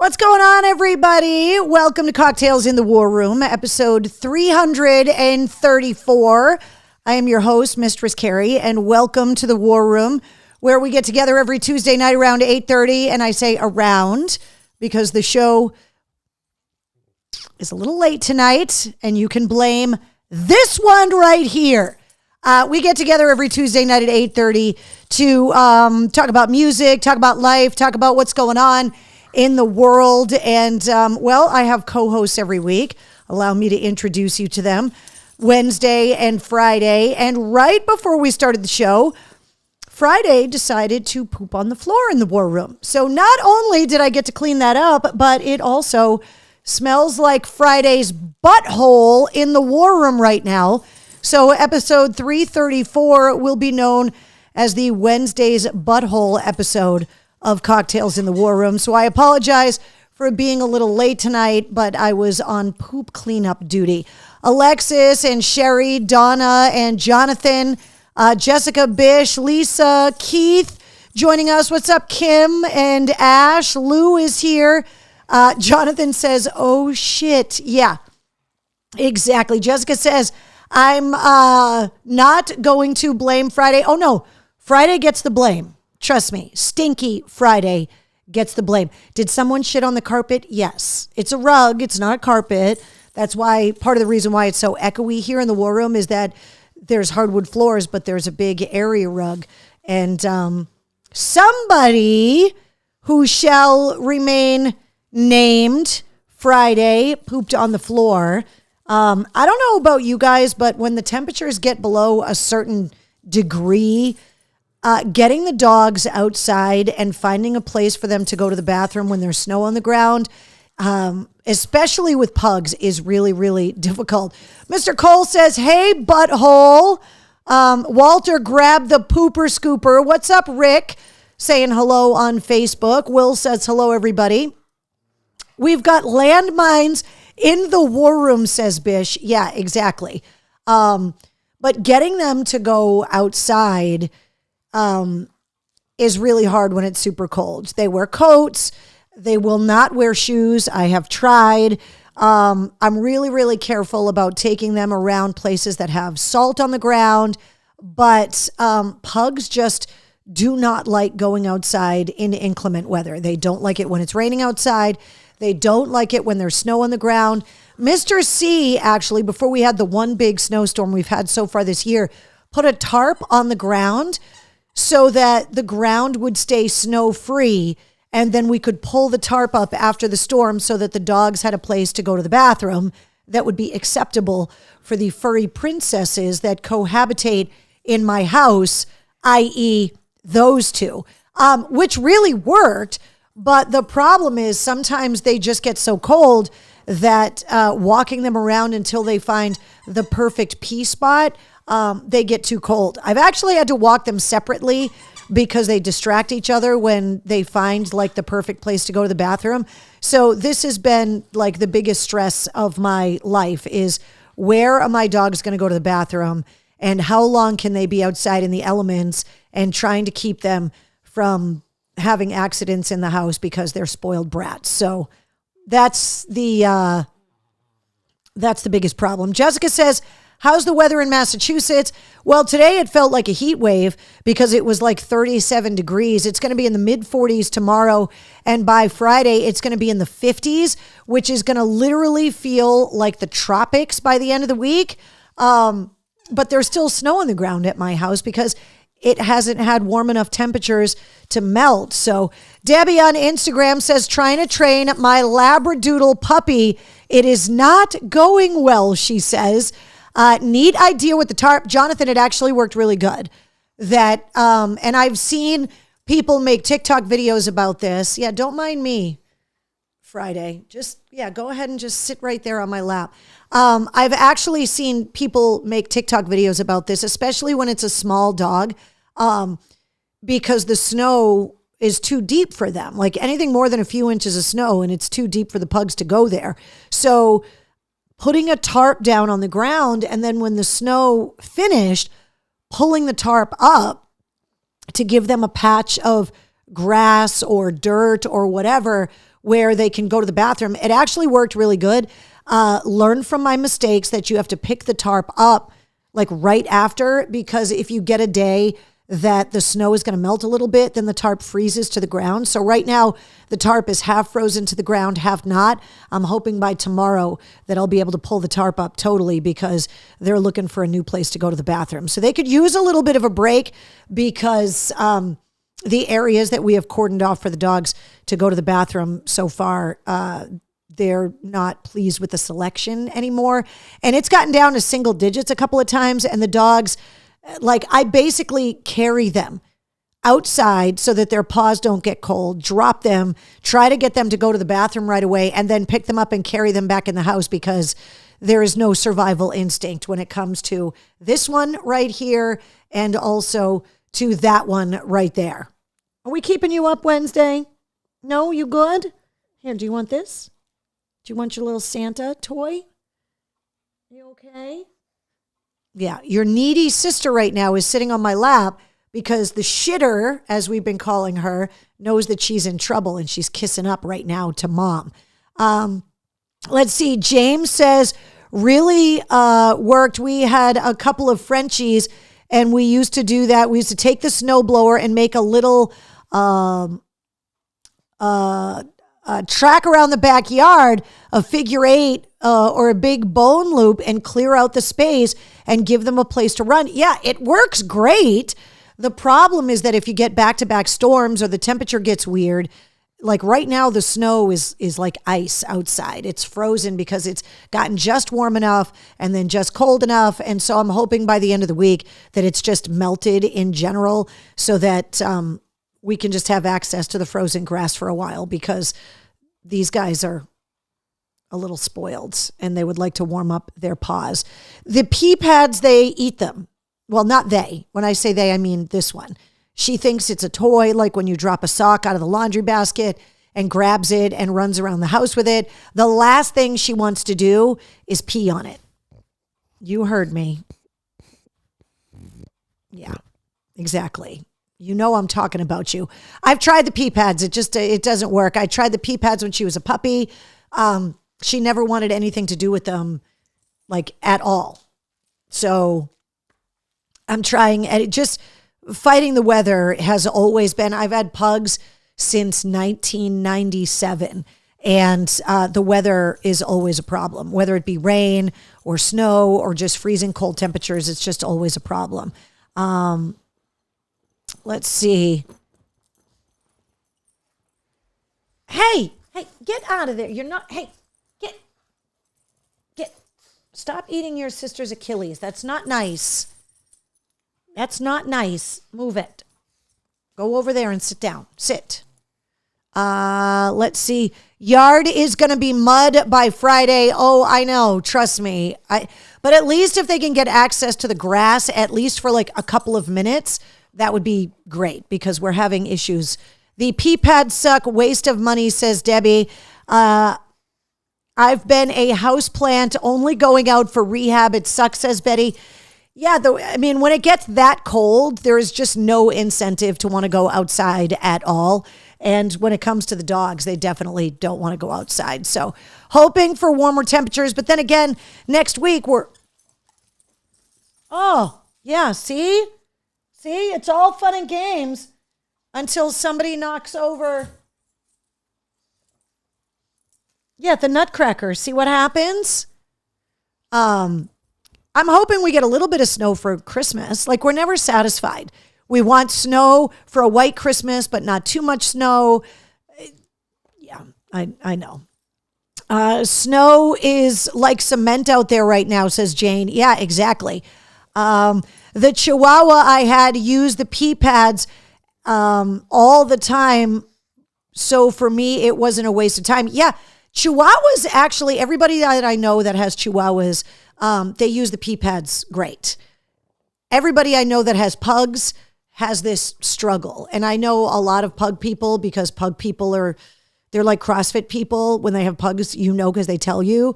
What's going on, everybody? Welcome to Cocktails in the War Room, episode 334. I am your host, Mistress Carrie, and welcome to the War Room, where we get together every Tuesday night around 8:30, and I say around because the show is a little late tonight, and you can blame this one right here. We get together every Tuesday night at 8:30 to talk about music, talk about life, talk about what's going on in the world. And, I have co-hosts every week. Allow me to introduce you to them. Wednesday and Friday. And right before we started the show, Friday decided to poop on the floor in the War Room. So not only did I get to clean that up, but it also smells like Friday's butthole in the War Room right now. So episode 334 will be known as the Wednesday's butthole episode of Cocktails in the War Room. So I apologize for being a little late tonight, but I was on poop cleanup duty. Alexis and Sherry, Donna and Jonathan, Jessica, Bish, Lisa, Keith joining us. What's up, Kim and Ash? Lou is here. Jonathan says, oh shit. Yeah, exactly. Jessica says, I'm not going to blame Friday. Oh no, Friday gets the blame. Trust me, Stinky Friday gets the blame. Did someone shit on the carpet? Yes. It's a rug. It's not a carpet. That's why part of the reason why it's so echoey here in the War Room is that there's hardwood floors, but there's a big area rug. And somebody who shall remain named Friday pooped on the floor. I don't know about you guys, but when the temperatures get below a certain degree, getting the dogs outside and finding a place for them to go to the bathroom when there's snow on the ground, especially with pugs, is really, really difficult. Mr. Cole says, hey, butthole. Walter grabbed the pooper scooper. What's up, Rick? Saying hello on Facebook. Will says hello, everybody. We've got landmines in the War Room, says Bish. Yeah, exactly. But getting them to go outside is really hard when it's super cold. They wear coats. They will not wear shoes. I have tried. I'm really, really careful about taking them around places that have salt on the ground. But pugs just do not like going outside in inclement weather. They don't like it when it's raining outside. They don't like it when there's snow on the ground. Mr. C, actually, before we had the one big snowstorm we've had so far this year, put a tarp on the ground so that the ground would stay snow-free, and then we could pull the tarp up after the storm so that the dogs had a place to go to the bathroom that would be acceptable for the furry princesses that cohabitate in my house, i.e. those two, which really worked. But the problem is sometimes they just get so cold that walking them around until they find the perfect pee spot, they get too cold. I've actually had to walk them separately because they distract each other when they find like the perfect place to go to the bathroom. So this has been like the biggest stress of my life is where are my dogs going to go to the bathroom and how long can they be outside in the elements and trying to keep them from having accidents in the house because they're spoiled brats. So that's the biggest problem. Jessica says, how's the weather in Massachusetts? Well, today it felt like a heat wave because it was like 37 degrees. It's going to be in the mid 40s tomorrow. And by Friday, it's going to be in the 50s, which is going to literally feel like the tropics by the end of the week. But there's still snow on the ground at my house because it hasn't had warm enough temperatures to melt. So Debbie on Instagram says, trying to train my Labradoodle puppy. It is not going well, she says. Neat idea with the tarp. Jonathan, it actually worked really good. And I've seen people make TikTok videos about this. Yeah, don't mind me, Friday. Go ahead and just sit right there on my lap. I've actually seen people make TikTok videos about this, especially when it's a small dog, because the snow is too deep for them. Like anything more than a few inches of snow, and it's too deep for the pugs to go there. So putting a tarp down on the ground, and then when the snow finished, pulling the tarp up to give them a patch of grass or dirt or whatever where they can go to the bathroom. It actually worked really good. Learn from my mistakes that you have to pick the tarp up like right after, because if you get a day that the snow is going to melt a little bit, then the tarp freezes to the ground. So right now the tarp is half frozen to the ground, half not. I'm hoping by tomorrow that I'll be able to pull the tarp up totally, because they're looking for a new place to go to the bathroom. So they could use a little bit of a break, because the areas that we have cordoned off for the dogs to go to the bathroom so far, they're not pleased with the selection anymore. And it's gotten down to single digits a couple of times. And the dogs, like, I basically carry them outside so that their paws don't get cold, drop them, try to get them to go to the bathroom right away, and then pick them up and carry them back in the house, because there is no survival instinct when it comes to this one right here and also to that one right there. Are we keeping you up, Wednesday? No, you good? Here, do you want this? Do you want your little Santa toy? You okay? Yeah, your needy sister right now is sitting on my lap because the shitter, as we've been calling her, knows that she's in trouble, and she's kissing up right now to mom. Let's see. James says, really worked. We had a couple of Frenchies, and we used to do that. We used to take the snowblower and make a little track around the backyard, a figure eight or a big bone loop, and clear out the space and give them a place to run. Yeah, it works great. The problem is that if you get back-to-back storms or the temperature gets weird, like right now the snow is like ice outside. It's frozen because it's gotten just warm enough and then just cold enough. And so I'm hoping by the end of the week that it's just melted in general, so that we can just have access to the frozen grass for a while, because these guys are a little spoiled and they would like to warm up their paws. The pee pads, they eat them. Well, not they. When I say they, I mean this one. She thinks it's a toy, like when you drop a sock out of the laundry basket, and grabs it and runs around the house with it. The last thing she wants to do is pee on it. You heard me. Yeah, exactly. You know I'm talking about you. I've tried the pee pads. It doesn't work. I tried the pee pads when she was a puppy. She never wanted anything to do with them, like, at all. So I'm trying, and it just, fighting the weather has always been, I've had pugs since 1997, and the weather is always a problem, whether it be rain or snow or just freezing cold temperatures. It's just always a problem. Let's see. Hey, get out of there. You're not, get, stop eating your sister's Achilles. That's not nice. That's not nice. Move it. Go over there and sit down. Sit. Let's see. Yard is going to be mud by Friday. Oh, I know. Trust me. But at least if they can get access to the grass, at least for like a couple of minutes, that would be great, because we're having issues. The pee pads suck. Waste of money, says Debbie. I've been a house plant, only going out for rehab. It sucks, says Betty. Yeah, when it gets that cold, there is just no incentive to want to go outside at all. And when it comes to the dogs, they definitely don't want to go outside. So hoping for warmer temperatures. But then again, next week oh, yeah, see, it's all fun and games until somebody knocks over. Yeah, the Nutcracker. See what happens? I'm hoping we get a little bit of snow for Christmas. Like, we're never satisfied. We want snow for a white Christmas, but not too much snow. Yeah, I know. Snow is like cement out there right now, says Jane. Yeah, exactly. The Chihuahua I had used the pee pads all the time. So for me, it wasn't a waste of time. Yeah, Chihuahuas, actually, everybody that I know that has Chihuahuas, they use the pee pads great. Everybody I know that has pugs has this struggle. And I know a lot of pug people, because pug people they're like CrossFit people. When they have pugs, because they tell you.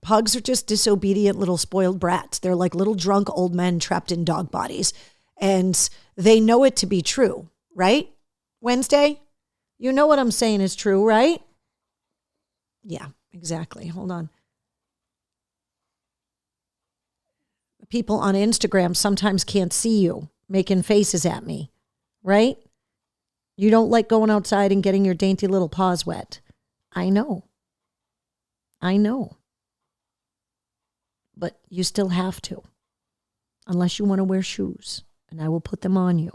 Pugs are just disobedient little spoiled brats. They're like little drunk old men trapped in dog bodies. And they know it to be true, right? Wednesday? You know what I'm saying is true, right? Yeah, exactly. Hold on. People on Instagram sometimes can't see you making faces at me, right? You don't like going outside and getting your dainty little paws wet. I know. But you still have to, unless you want to wear shoes, and I will put them on you.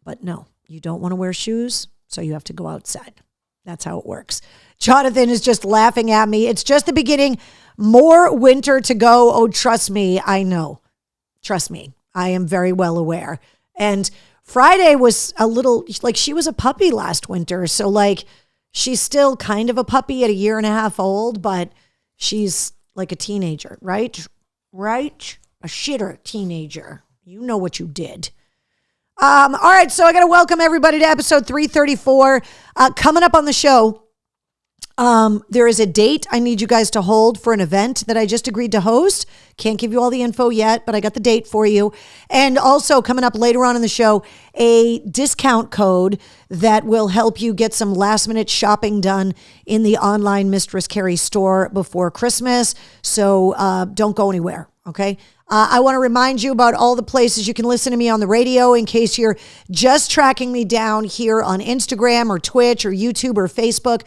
But no, you don't want to wear shoes, so you have to go outside. That's how it works. Jonathan is just laughing at me. It's just the beginning. More winter to go. Oh, trust me, I know. Trust me, I am very well aware. And Friday was a little, like, she was a puppy last winter. So, like, she's still kind of a puppy at 1.5 years old, but she's like a teenager, right? Right? A shitter teenager. You know what you did. All right, so I got to welcome everybody to episode 334. Coming up on the show, there is a date I need you guys to hold for an event that I just agreed to host. Can't give you all the info yet, but I got the date for you. And also coming up later on in the show, a discount code that will help you get some last minute shopping done in the online Mistress Carrie store before Christmas. So don't go anywhere. Okay. I want to remind you about all the places you can listen to me on the radio in case you're just tracking me down here on Instagram or Twitch or YouTube or Facebook.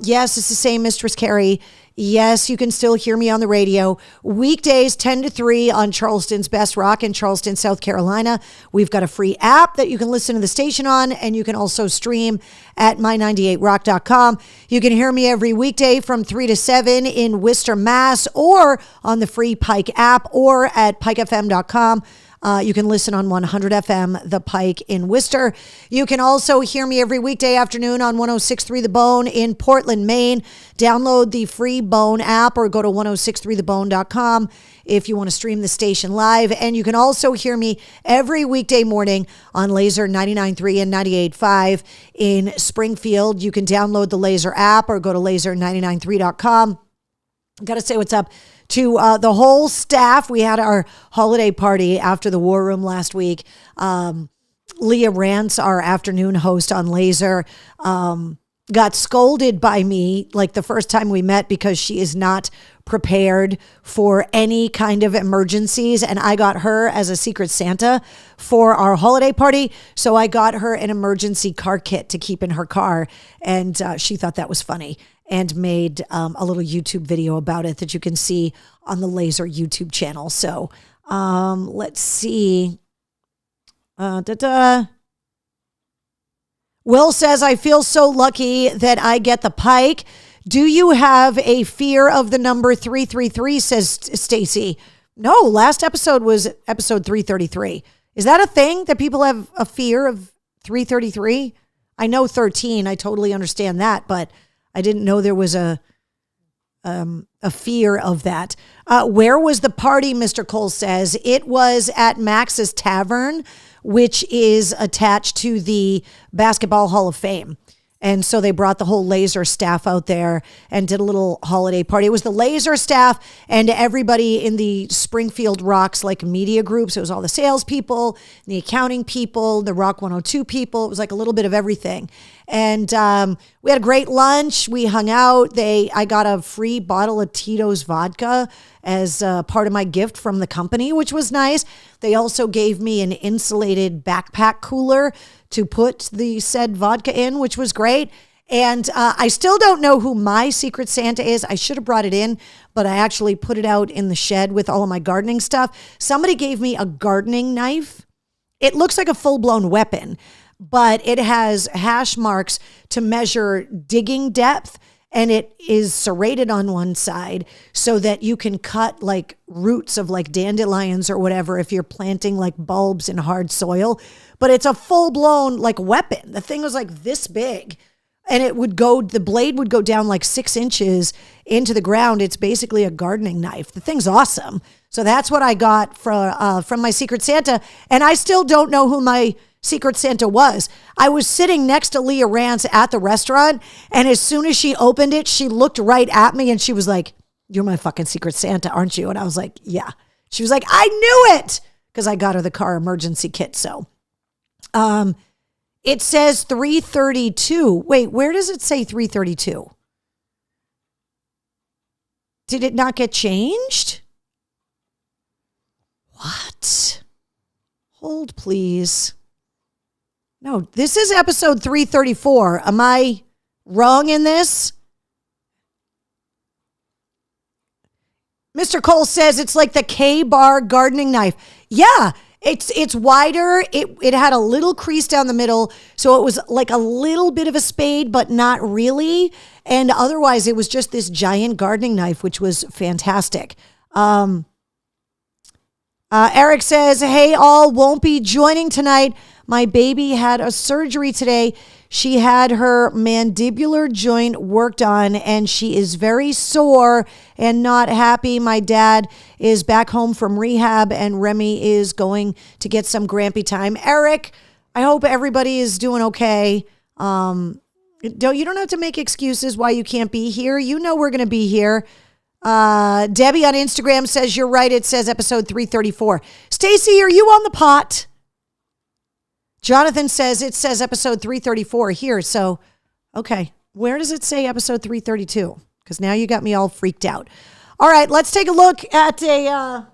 Yes, it's the same Mistress Carrie. Yes, you can still hear me on the radio. Weekdays 10 to 3 on Charleston's Best Rock in Charleston, South Carolina. We've got a free app that you can listen to the station on, and you can also stream at my98rock.com. You can hear me every weekday from 3 to 7 in Worcester, Mass, or on the free Pike app, or at pikefm.com. You can listen on 100 FM, The Pike in Worcester. You can also hear me every weekday afternoon on 106.3 The Bone in Portland, Maine. Download the free Bone app or go to 1063thebone.com if you want to stream the station live. And you can also hear me every weekday morning on Laser 99.3 and 98.5 in Springfield. You can download the Laser app or go to laser993.com. Got to say what's up to the whole staff. We had our holiday party after the War Room last week. Leah Rance, our afternoon host on Laser, got scolded by me like the first time we met because she is not prepared for any kind of emergencies. And I got her as a Secret Santa for our holiday party. So I got her an emergency car kit to keep in her car. And she thought that was funny and made a little YouTube video about it that you can see on the Laser YouTube channel. So let's see. Will says, I feel so lucky that I get the Pike. Do you have a fear of the number 333, says Stacy. No, last episode was episode 333. Is that a thing that people have a fear of 333? I know 13. I totally understand that, but I didn't know there was a fear of that. Where was the party, Mr. Cole says? It was at Max's Tavern, which is attached to the Basketball Hall of Fame. And so they brought the whole Laser staff out there and did a little holiday party. It was the Laser staff and everybody in the Springfield Rocks like media groups. It was all the salespeople, the accounting people, the Rock 102 people. It was like a little bit of everything. And we had a great lunch. We hung out. I got a free bottle of Tito's vodka as part of my gift from the company, which was nice. They also gave me an insulated backpack cooler to put the said vodka in, which was great. And I still don't know who my Secret Santa is. I should have brought it in, but I actually put it out in the shed with all of my gardening stuff. Somebody gave me a gardening knife. It looks like a full-blown weapon, but it has hash marks to measure digging depth, and it is serrated on one side so that you can cut like roots of like dandelions or whatever if you're planting like bulbs in hard soil. But it's a full-blown like weapon. The thing was like this big, and the blade would go down like 6 inches into the ground. It's basically a gardening knife. The thing's awesome. So that's what I got from my Secret Santa, and I still don't know who my Secret Santa was. I was sitting next to Leah Rance at the restaurant, and as soon as she opened it, she looked right at me and she was like, "You're my fucking Secret Santa, aren't you?" And I was like, "Yeah." She was like, "I knew it," because I got her the car emergency kit. So It says 332. Wait, where does it say 332? Did it not get changed? What? Hold, please. No, this is episode 334. Am I wrong in this? Mr. Cole says it's like the K-Bar gardening knife. Yeah. It's wider. It had a little crease down the middle, so it was like a little bit of a spade, but not really. And otherwise, it was just this giant gardening knife, which was fantastic. Eric says, hey, all, won't be joining tonight. My baby had a surgery today. She had her mandibular joint worked on, and she is very sore and not happy. My dad is back home from rehab, and Remy is going to get some grampy time. Eric, I hope everybody is doing okay. You don't have to make excuses why you can't be here. You know we're going to be here. Debbie on Instagram says, you're right. It says episode 334. Stacy, are you on the pot? Jonathan says it says episode 334 here. So, okay. Where does it say episode 332? Because now you got me all freaked out. All right, let's take a look at a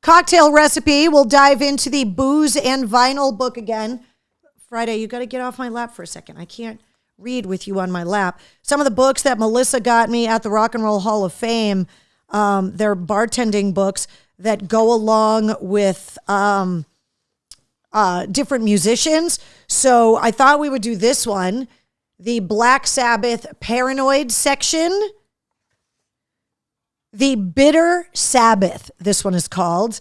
cocktail recipe. We'll dive into the Booze and Vinyl book again. Friday, you got to get off my lap for a second. I can't read with you on my lap. Some of the books that Melissa got me at the Rock and Roll Hall of Fame, they're bartending books that go along with different musicians. So I thought we would do this one, the Black Sabbath Paranoid section. The Bitter Sabbath, this one is called.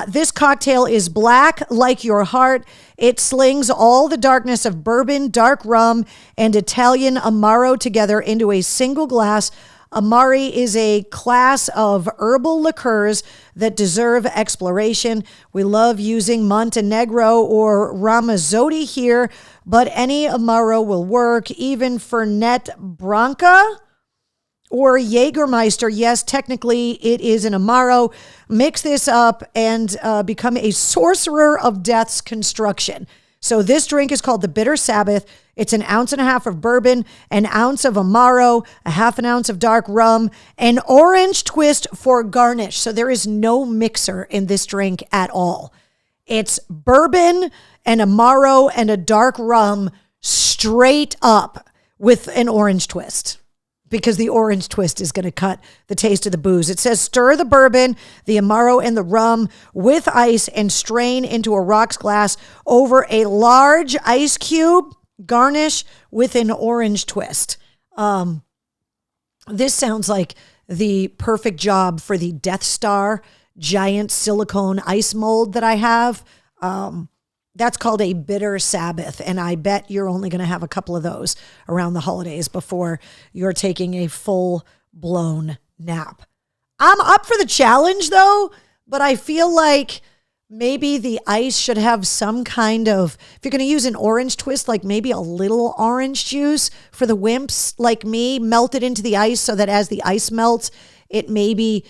This cocktail is black like your heart. It slings all the darkness of bourbon, dark rum, and Italian Amaro together into a single glass. Amari is a class of herbal liqueurs that deserve exploration. We love using Montenegro or Ramazzotti here, but any Amaro will work, even Fernet Branca or Jägermeister. Yes, technically it is an Amaro. Mix this up and become a sorcerer of death's construction. So this drink is called the Bitter Sabbath. It's 1.5 ounces of bourbon, 1 ounce of Amaro, 1/2 ounce of dark rum, an orange twist for garnish. So there is no mixer in this drink at all. It's bourbon and Amaro and a dark rum straight up with an orange twist, because the orange twist is going to cut the taste of the booze. It says stir the bourbon, the Amaro, and the rum with ice and strain into a rocks glass over a large ice cube. Garnish with an orange twist. This sounds like the perfect job for the Death Star giant silicone ice mold that I have. That's called a Bitter Sabbath, and I bet you're only going to have a couple of those around the holidays before you're taking a full-blown nap. I'm up for the challenge, though, but I feel like maybe the ice should have some kind of, if you're going to use an orange twist, like maybe a little orange juice for the wimps like me, melted into the ice so that as the ice melts, it maybe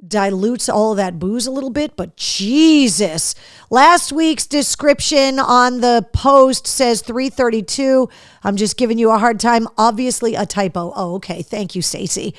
dilutes all of that booze a little bit. But Jesus, last week's description on the post says 332. I'm just giving you a hard time. Obviously a typo. Oh, okay. Thank you, Stacey.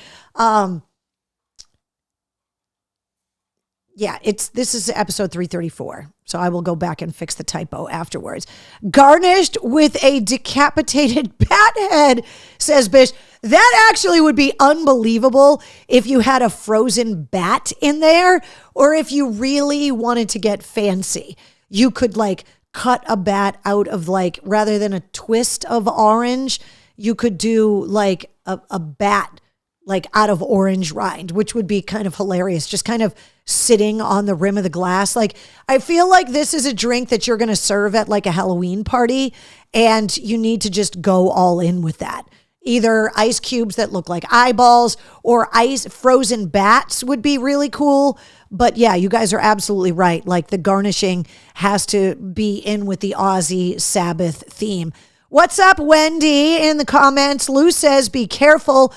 Yeah, this is episode 334. So I will go back and fix the typo afterwards. Garnished with a decapitated bat head, says Bish. That actually would be unbelievable if you had a frozen bat in there, or if you really wanted to get fancy. You could like cut a bat out of, like, rather than a twist of orange, you could do like a bat like out of orange rind, which would be kind of hilarious, just kind of sitting on the rim of the glass. Like, I feel like this is a drink that you're going to serve at like a Halloween party, and you need to just go all in with that. Either ice cubes that look like eyeballs or ice frozen bats would be really cool. But yeah, you guys are absolutely right. Like, the garnishing has to be in with the Aussie Sabbath theme. What's up, Wendy? In the comments, Lou says, be careful.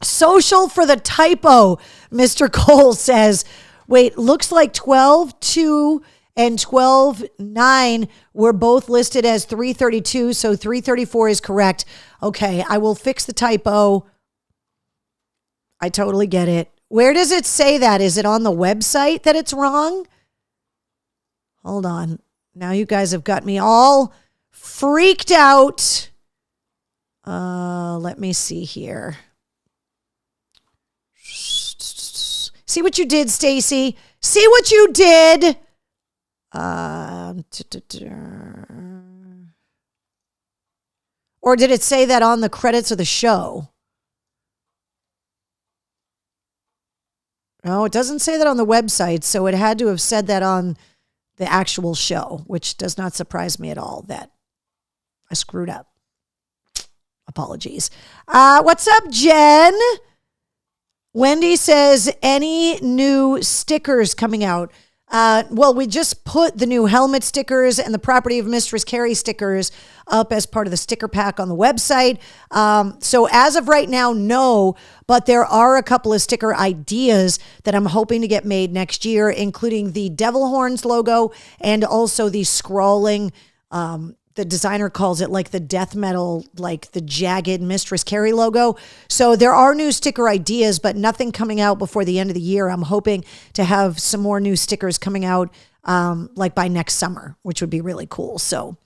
Social for the typo, Mr. Cole says. Wait, looks like 12, 2, and 12.9 were both listed as 332. So 334 is correct. Okay, I will fix the typo. I totally get it. Where does it say that? Is it on the website that it's wrong? Hold on. Now you guys have got me all freaked out. Let me see here. See what you did, Stacy? See what you did? Or did it say that on the credits of the show? No, it doesn't say that on the website, so it had to have said that on the actual show, which does not surprise me at all that I screwed up. Apologies. What's up, Jen? Wendy says, any new stickers coming out? Well, we just put the new helmet stickers and the Property of Mistress Carrie stickers up as part of the sticker pack on the website. So as of right now, no, but there are a couple of sticker ideas that I'm hoping to get made next year, including the Devil Horns logo and also the scrolling, the designer calls it like the death metal, like the jagged Mistress Carrie logo. So there are new sticker ideas, but nothing coming out before the end of the year. I'm hoping to have some more new stickers coming out like by next summer, which would be really cool. So,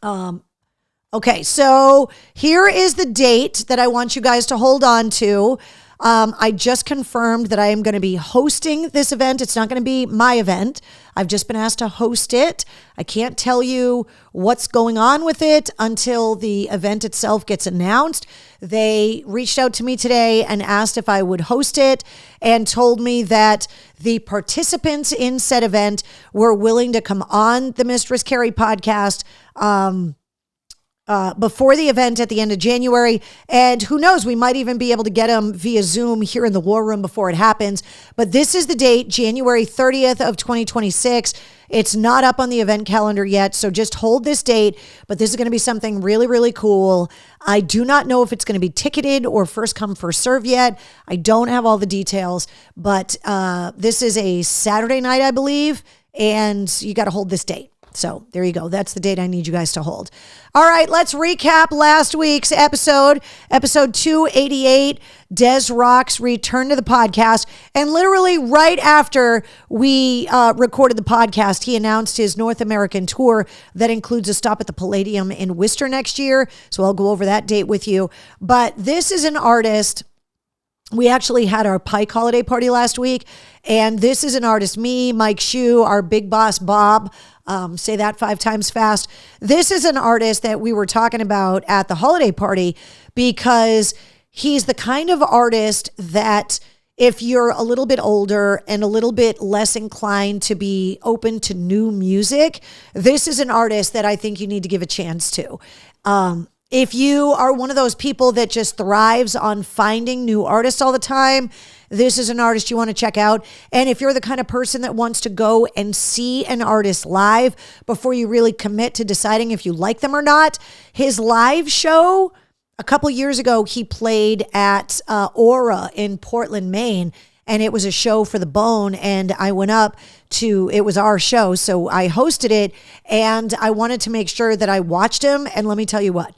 okay. So here is the date that I want you guys to hold on to. I just confirmed that I am going to be hosting this event. It's not going to be my event. I've just been asked to host it. I can't tell you what's going on with it until the event itself gets announced. They reached out to me today and asked if I would host it and told me that the participants in said event were willing to come on the Mistress Carrie podcast before the event at the end of January. And who knows, we might even be able to get them via Zoom here in the War Room before it happens. But this is the date, January 30th of 2026. It's not up on the event calendar yet, so just hold this date. But this is going to be something really, really cool. I do not know if it's going to be ticketed or first come, first serve yet. I don't have all the details, but this is a Saturday night, I believe, and you got to hold this date. So there you go. That's the date I need you guys to hold. All right, let's recap last week's episode 288. Des Rock's return to the podcast. And literally right after we recorded the podcast, he announced his North American tour that includes a stop at the Palladium in Worcester next year. So I'll go over that date with you. But this is an artist. We actually had our Pike holiday party last week, and this is an artist, me, Mike Shue, our big boss, Bob, say that 5 times fast. This is an artist that we were talking about at the holiday party because he's the kind of artist that if you're a little bit older and a little bit less inclined to be open to new music, this is an artist that I think you need to give a chance to. If you are one of those people that just thrives on finding new artists all the time, this is an artist you want to check out. And if you're the kind of person that wants to go and see an artist live before you really commit to deciding if you like them or not, his live show, a couple years ago, he played at Aura in Portland, Maine, and it was a show for the Bone. And I went up to, it was our show, so I hosted it, and I wanted to make sure that I watched him. And let me tell you what.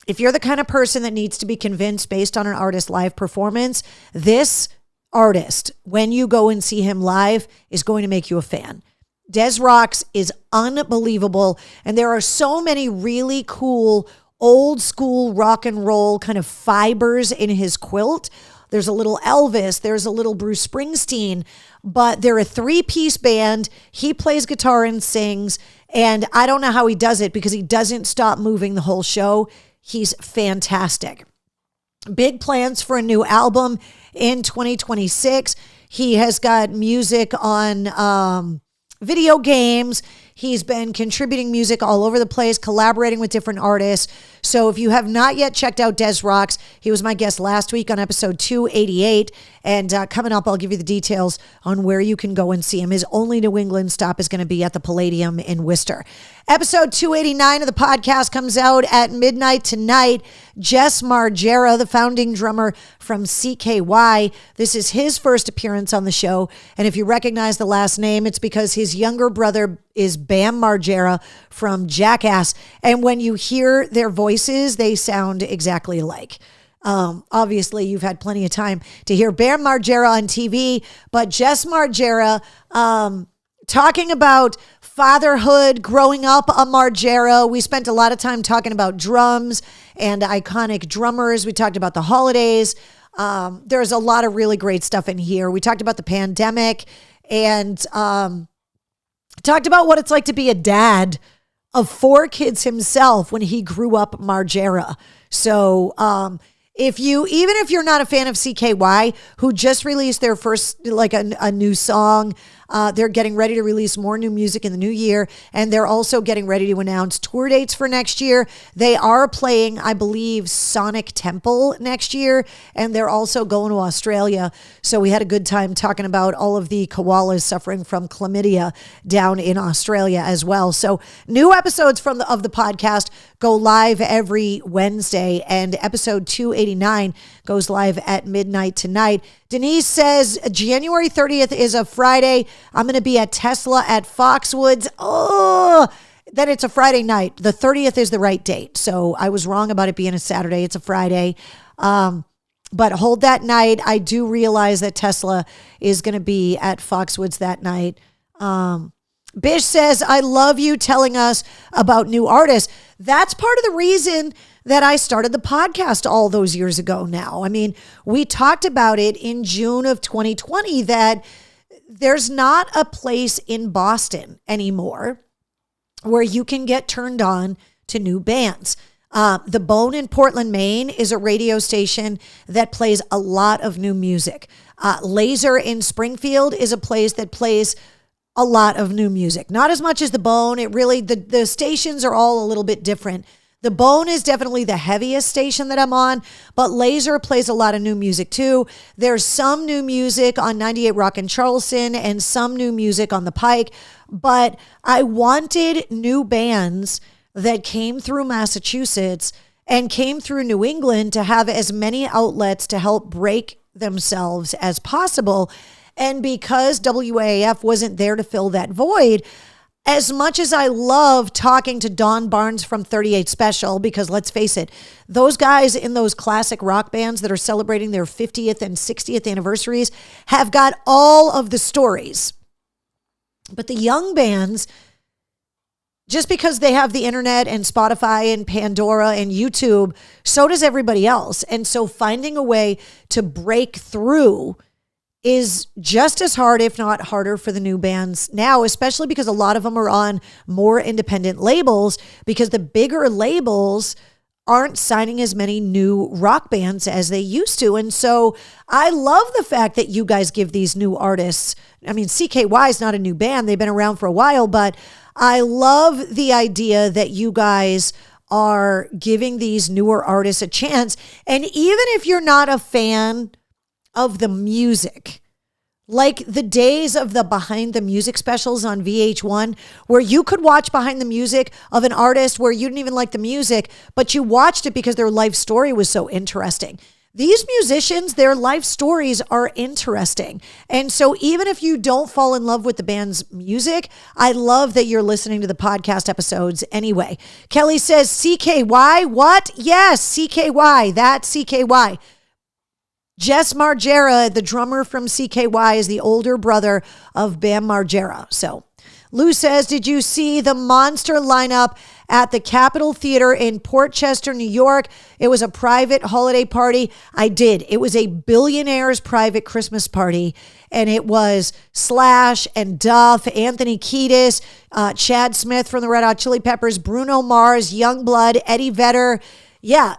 If you're the kind of person that needs to be convinced based on an artist's live performance, this artist, when you go and see him live, is going to make you a fan. Des Rock's is unbelievable. And there are so many really cool old school rock and roll kind of fibers in his quilt. There's a little Elvis, there's a little Bruce Springsteen, but they're a 3-piece band. He plays guitar and sings. And I don't know how he does it because he doesn't stop moving the whole show. He's fantastic. Big plans for a new album in 2026. He has got music on video games. He's been contributing music all over the place, collaborating with different artists. So if you have not yet checked out Des Rocks, he was my guest last week on episode 288. And coming up, I'll give you the details on where you can go and see him. His only New England stop is going to be at the Palladium in Worcester. Episode 289 of the podcast comes out at midnight tonight. Jess Margera, the founding drummer from CKY. This is his first appearance on the show. And if you recognize the last name, it's because his younger brother is Bam Margera from Jackass. And when you hear their voices, they sound exactly alike. Obviously, you've had plenty of time to hear Bam Margera on TV, but Jess Margera talking about fatherhood, growing up a Margera. We spent a lot of time talking about drums and iconic drummers. We talked about the holidays. There's a lot of really great stuff in here. We talked about the pandemic and talked about what it's like to be a dad of 4 kids himself when he grew up Margera. So, even if you're not a fan of CKY, who just released their first, like a new song, they're getting ready to release more new music in the new year. And they're also getting ready to announce tour dates for next year. They are playing, I believe, Sonic Temple next year. And they're also going to Australia. So we had a good time talking about all of the koalas suffering from chlamydia down in Australia as well. So new episodes of the podcast go live every Wednesday. And episode 289 goes live at midnight tonight. Denise says January 30th is a Friday. I'm going to be at Tesla at Foxwoods. Oh, then it's a Friday night. The 30th is the right date. So I was wrong about it being a Saturday. It's a Friday. But hold that night. I do realize that Tesla is going to be at Foxwoods that night. Bish says, I love you telling us about new artists. That's part of the reason that I started the podcast all those years ago now. I mean, we talked about it in June of 2020 that there's not a place in Boston anymore where you can get turned on to new bands. The Bone in Portland, Maine is a radio station that plays a lot of new music. Laser in Springfield is a place that plays a lot of new music. Not as much as the Bone. It really, the stations are all a little bit different. The Bone is definitely the heaviest station that I'm on, but Laser plays a lot of new music too. There's some new music on 98 Rock in Charleston and some new music on the Pike, but I wanted new bands that came through Massachusetts and came through New England to have as many outlets to help break themselves as possible. And because WAAF wasn't there to fill that void, as much as I love talking to Don Barnes from 38 Special, because let's face it, those guys in those classic rock bands that are celebrating their 50th and 60th anniversaries have got all of the stories. But the young bands, just because they have the internet and Spotify and Pandora and YouTube, so does everybody else. And so finding a way to break through is just as hard, if not harder, for the new bands now, especially because a lot of them are on more independent labels, because the bigger labels aren't signing as many new rock bands as they used to. And so I love the fact that you guys give these new artists, I mean, CKY is not a new band. They've been around for a while, but I love the idea that you guys are giving these newer artists a chance. And even if you're not a fan of the music, like the days of the behind the music specials on VH1, where you could watch behind the music of an artist where you didn't even like the music, but you watched it because their life story was so interesting. These musicians, their life stories are interesting. And so even if you don't fall in love with the band's music, I love that you're listening to the podcast episodes anyway. Kelly says, CKY, what? Yes, CKY, that's CKY. Jess Margera, the drummer from CKY, is the older brother of Bam Margera. So Lou says, did you see the monster lineup at the Capitol Theater in Port Chester, New York? It was a private holiday party. I did. It was a billionaire's private Christmas party. And it was Slash and Duff, Anthony Kiedis, Chad Smith from the Red Hot Chili Peppers, Bruno Mars, Youngblood, Eddie Vedder. Yeah,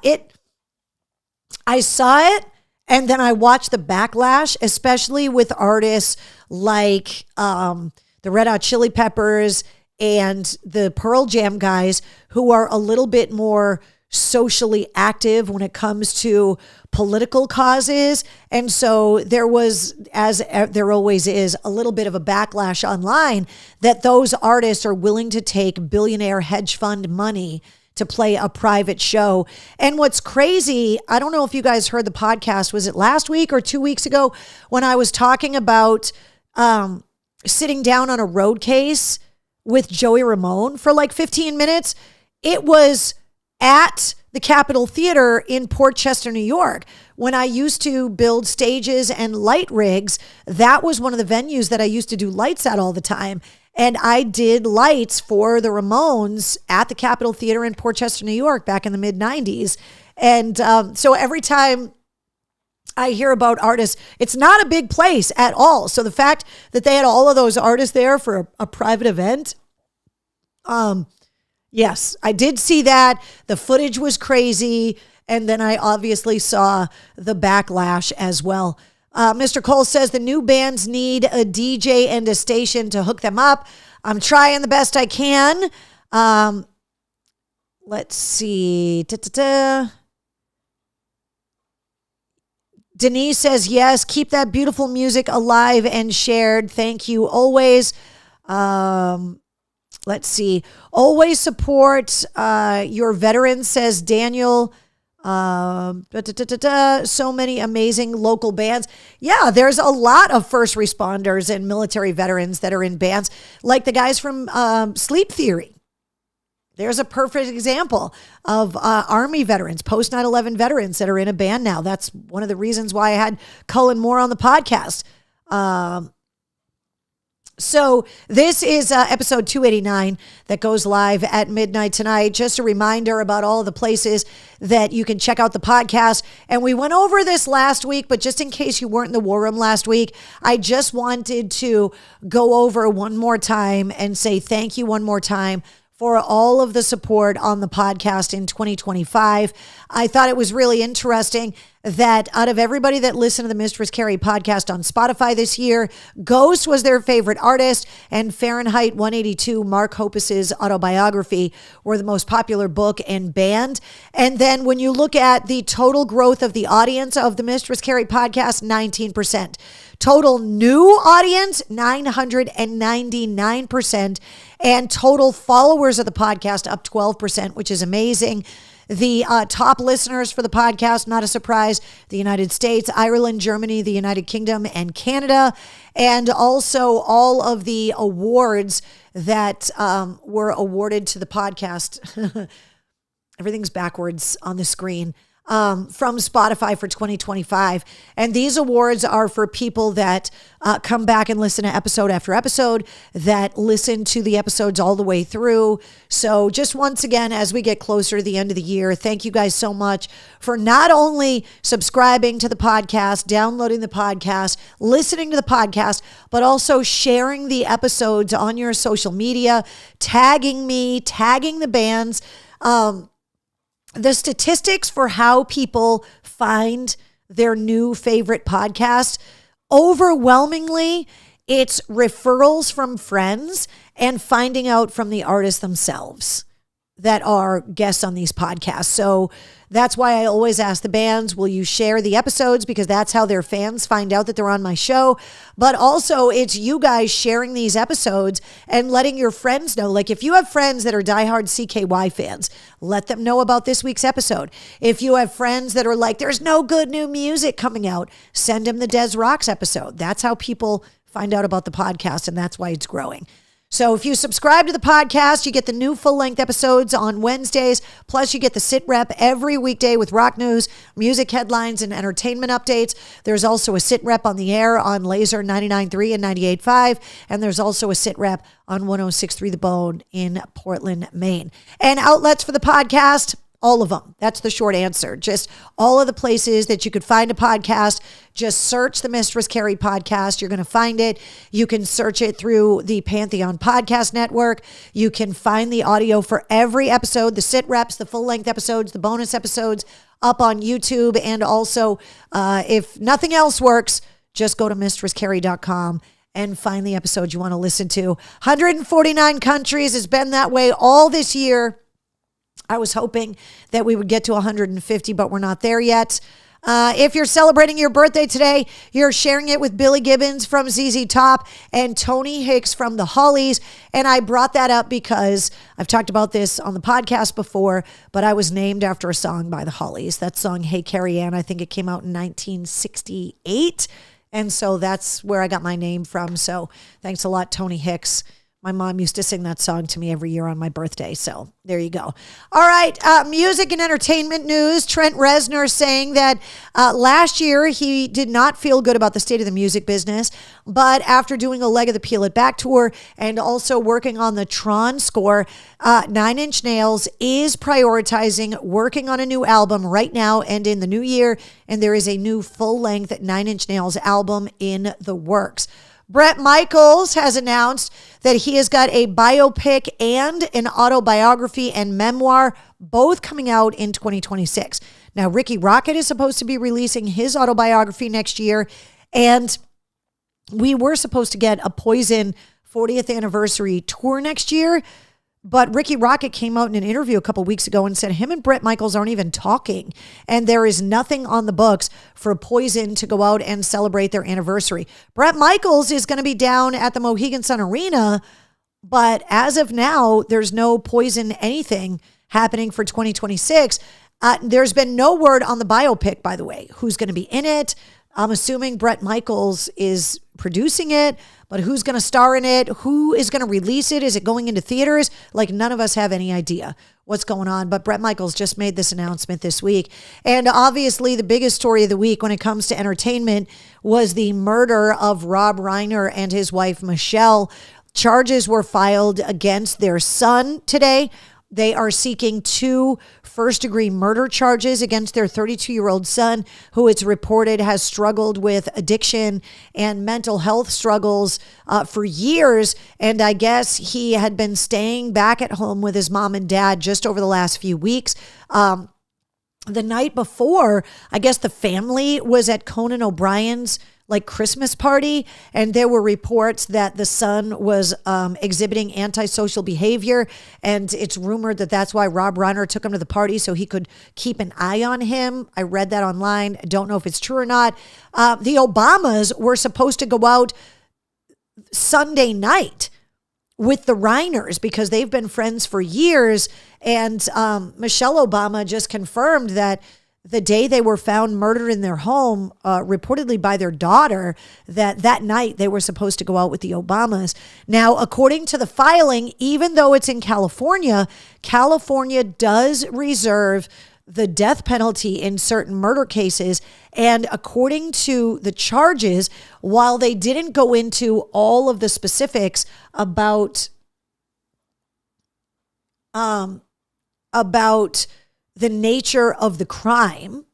I saw it. And then I watched the backlash, especially with artists like the Red Hot Chili Peppers and the Pearl Jam guys, who are a little bit more socially active when it comes to political causes. And so there was, as there always is, a little bit of a backlash online that those artists are willing to take billionaire hedge fund money to play a private show. And what's crazy, I don't know if you guys heard the podcast, was it last week or 2 weeks ago, when I was talking about sitting down on a road case with Joey Ramone for like 15 minutes? It was at the Capitol Theater in Port Chester, New York. When I used to build stages and light rigs, that was one of the venues that I used to do lights at all the time. And I did lights for the Ramones at the Capitol Theater in Port Chester, New York back in the mid-90s. And so every time I hear about artists, it's not a big place at all. So the fact that they had all of those artists there for a private event, yes, I did see that. The footage was crazy. And then I obviously saw the backlash as well. Mr. Cole says the new bands need a DJ and a station to hook them up. I'm trying the best I can. Let's see. Denise says, yes, keep that beautiful music alive and shared. Thank you always. Let's see. Always support your veterans, says Daniel. So many amazing local bands. Yeah, there's a lot of first responders and military veterans that are in bands, like the guys from Sleep Theory. There's a perfect example of Army veterans, post 9/11 veterans that are in a band now. That's one of the reasons why I had Cullen Moore on the podcast. So this is episode 289 that goes live at midnight tonight. Just a reminder about all of the places that you can check out the podcast. And we went over this last week, but just in case you weren't in the war room last week, I just wanted to go over one more time and say thank you one more time for all of the support on the podcast in 2025. I thought it was really interesting that out of everybody that listened to the Mistress Carrie podcast on Spotify this year, Ghost was their favorite artist, and Fahrenheit 182, Mark Hoppus's autobiography, were the most popular book and band. And then when you look at the total growth of the audience of the Mistress Carrie podcast, 19%. Total new audience, 999%. And total followers of the podcast up 12%, which is amazing. The top listeners for the podcast, not a surprise, the United States, Ireland, Germany, the United Kingdom, and Canada. And also all of the awards that were awarded to the podcast. Everything's backwards on the screen. From Spotify for 2025. And these awards are for people that come back and listen to episode after episode, that listen to the episodes all the way through. So just once again, as we get closer to the end of the year, thank you guys so much for not only subscribing to the podcast, downloading the podcast, listening to the podcast, but also sharing the episodes on your social media, tagging me, tagging the bands. The statistics for how people find their new favorite podcast, overwhelmingly, it's referrals from friends and finding out from the artists themselves that are guests on these podcasts. So that's why I always ask the bands, will you share the episodes? Because that's how their fans find out that they're on my show. But also it's you guys sharing these episodes and letting your friends know. Like if you have friends that are diehard CKY fans, let them know about this week's episode. If you have friends that are like, there's no good new music coming out, send them the Des Rocks episode. That's how people find out about the podcast, and that's why it's growing. So if you subscribe to the podcast, you get the new full-length episodes on Wednesdays. Plus, you get the Sit Rep every weekday with rock news, music headlines, and entertainment updates. There's also a Sit Rep on the air on Laser 99.3 and 98.5. And there's also a Sit Rep on 106.3 The Bone in Portland, Maine. And outlets for the podcast, all of them. That's the short answer. Just all of the places that you could find a podcast. Just search the Mistress Carrie podcast. You're going to find it. You can search it through the Pantheon Podcast Network. You can find the audio for every episode, the sit reps, the full-length episodes, the bonus episodes up on YouTube. And also, if nothing else works, just go to mistresscarrie.com and find the episode you want to listen to. 149 countries. It's been that way all this year. I was hoping that we would get to 150, but we're not there yet. If you're celebrating your birthday today, you're sharing it with Billy Gibbons from ZZ Top and Tony Hicks from the Hollies. And I brought that up because I've talked about this on the podcast before, but I was named after a song by the Hollies. That song, Hey Carrie Ann, I think it came out in 1968. And so that's where I got my name from. So thanks a lot, Tony Hicks. My mom used to sing that song to me every year on my birthday. So there you go. All right. Music and entertainment news. Trent Reznor saying that last year he did not feel good about the state of the music business. But after doing a leg of the Peel It Back tour and also working on the Tron score, Nine Inch Nails is prioritizing working on a new album right now and in the new year. And there is a new full-length Nine Inch Nails album in the works. Bret Michaels has announced that he has got a biopic and an autobiography and memoir, both coming out in 2026. Now, Ricky Rocket is supposed to be releasing his autobiography next year, and we were supposed to get a Poison 40th anniversary tour next year. But Ricky Rocket came out in an interview a couple weeks ago and said him and Bret Michaels aren't even talking. And there is nothing on the books for Poison to go out and celebrate their anniversary. Bret Michaels is going to be down at the Mohegan Sun Arena. But as of now, there's no Poison anything happening for 2026. There's been no word on the biopic, by the way, who's going to be in it. I'm assuming Bret Michaels is producing it, but who's going to star in it? Who is going to release it? Is it going into theaters? Like, none of us have any idea what's going on, but Bret Michaels just made this announcement this week. And obviously the biggest story of the week when it comes to entertainment was the murder of Rob Reiner and his wife, Michelle. Charges were filed against their son today. They are seeking 2 first-degree murder charges against their 32-year-old son, who it's reported has struggled with addiction and mental health struggles for years. And I guess he had been staying back at home with his mom and dad just over the last few weeks. The night before, I guess the family was at Conan O'Brien's Christmas party, and there were reports that the son was exhibiting antisocial behavior, and it's rumored that that's why Rob Reiner took him to the party so he could keep an eye on him. I read that online. I don't know if it's true or not. The Obamas were supposed to go out Sunday night with the Reiners because they've been friends for years, and Michelle Obama just confirmed that the day they were found murdered in their home, reportedly by their daughter, that night they were supposed to go out with the Obamas. Now, according to the filing, even though it's in California, California does reserve the death penalty in certain murder cases. And according to the charges, while they didn't go into all of the specifics about the nature of the crime,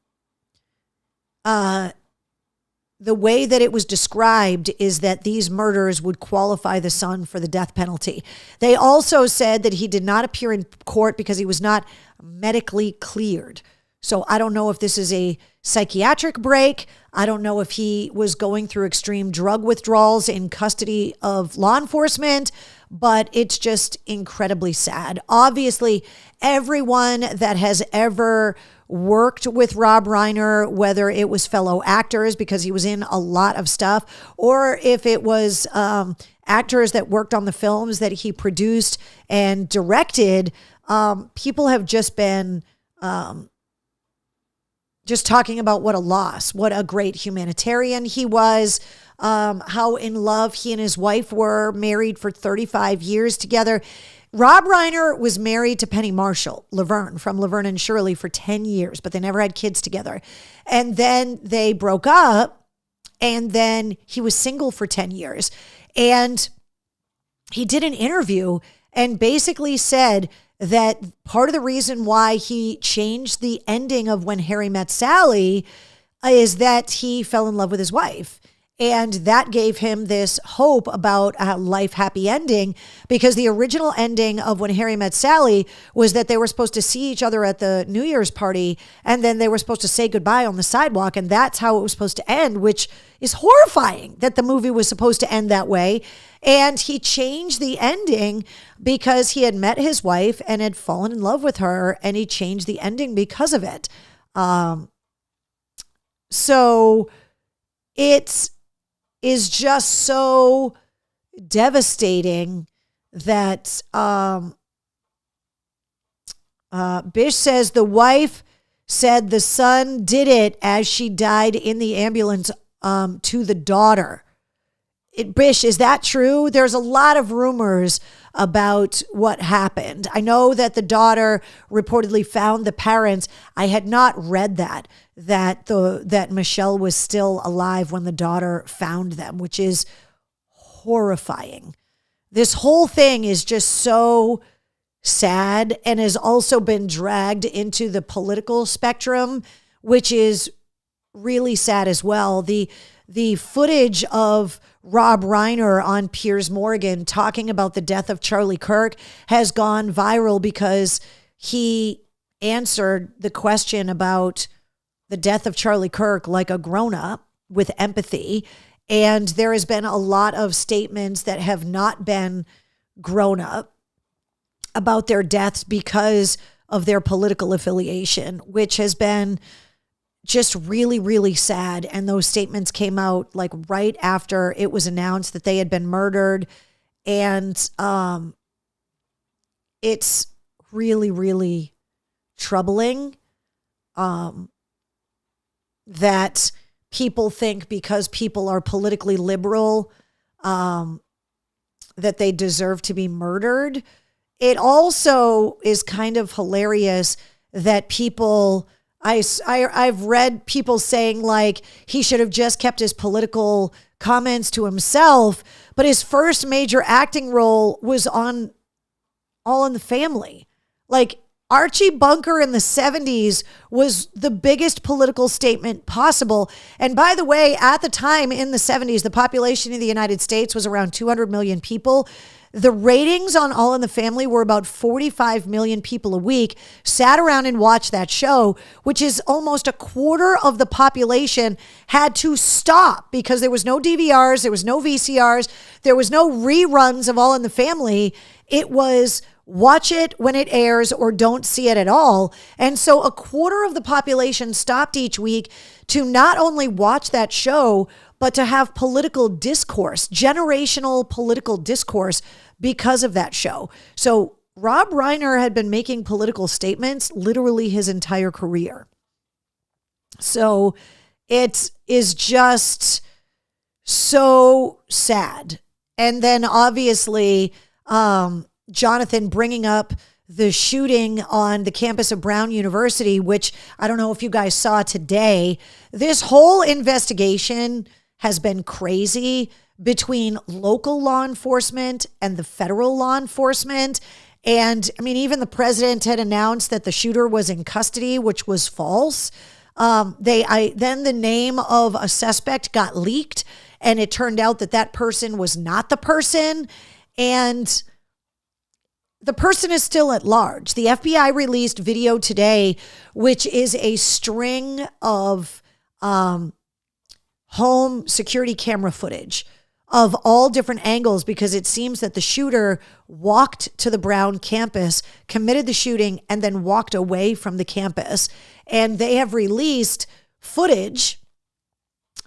the way that it was described is that these murders would qualify the son for the death penalty. They also said that he did not appear in court because he was not medically cleared. So I don't know if this is a psychiatric break. I don't know if he was going through extreme drug withdrawals in custody of law enforcement, but it's just incredibly sad. Obviously, everyone that has ever worked with Rob Reiner, whether it was fellow actors because he was in a lot of stuff, or if it was actors that worked on the films that he produced and directed, people have just been just talking about what a loss, what a great humanitarian he was, how in love he and his wife were, married for 35 years together. Rob Reiner was married to Penny Marshall, Laverne, from Laverne and Shirley for 10 years, but they never had kids together. And then they broke up, and then he was single for 10 years. And he did an interview and basically said that part of the reason why he changed the ending of When Harry Met Sally is that he fell in love with his wife. And that gave him this hope about a life happy ending, because the original ending of When Harry Met Sally was that they were supposed to see each other at the New Year's party, and then they were supposed to say goodbye on the sidewalk. And that's how it was supposed to end, which is horrifying that the movie was supposed to end that way. And he changed the ending because he had met his wife and had fallen in love with her, and he changed the ending because of it. So it is just so devastating that Bish says the wife said the son did it as she died in the ambulance to the daughter. Bish, is that true? There's a lot of rumors about what happened. I know that the daughter reportedly found the parents. I had not read that Michelle was still alive when the daughter found them, which is horrifying. This whole thing is just so sad and has also been dragged into the political spectrum, which is really sad as well. The footage of Rob Reiner on Piers Morgan talking about the death of Charlie Kirk has gone viral because he answered the question about the death of Charlie Kirk like a grown-up with empathy. And there has been a lot of statements that have not been grown up about their deaths because of their political affiliation, which has been just really, really sad. And those statements came out like right after it was announced that they had been murdered. And it's really, really troubling that people think because people are politically liberal that they deserve to be murdered. It also is kind of hilarious that people... I've read people saying like he should have just kept his political comments to himself, but his first major acting role was on All in the Family. Like Archie Bunker in the 70s was the biggest political statement possible. And by the way, at the time in the 70s, the population of the United States was around 200 million people. The ratings on All in the Family were about 45 million people a week sat around and watched that show, which is almost a quarter of the population had to stop because there was no DVRs, there was no VCRs, there was no reruns of All in the Family. It was watch it when it airs or don't see it at all. And so a quarter of the population stopped each week to not only watch that show, but to have political discourse, generational political discourse because of that show. So Rob Reiner had been making political statements literally his entire career. So it is just so sad. And then obviously, Jonathan bringing up the shooting on the campus of Brown University, which I don't know if you guys saw today. This whole investigation has been crazy between local law enforcement and the federal law enforcement. And I mean, even the president had announced that the shooter was in custody, which was false. Then the name of a suspect got leaked, and it turned out that that person was not the person. And the person is still at large. The FBI released video today, which is a string of home security camera footage of all different angles, because it seems that the shooter walked to the Brown campus, committed the shooting, and then walked away from the campus. And they have released footage.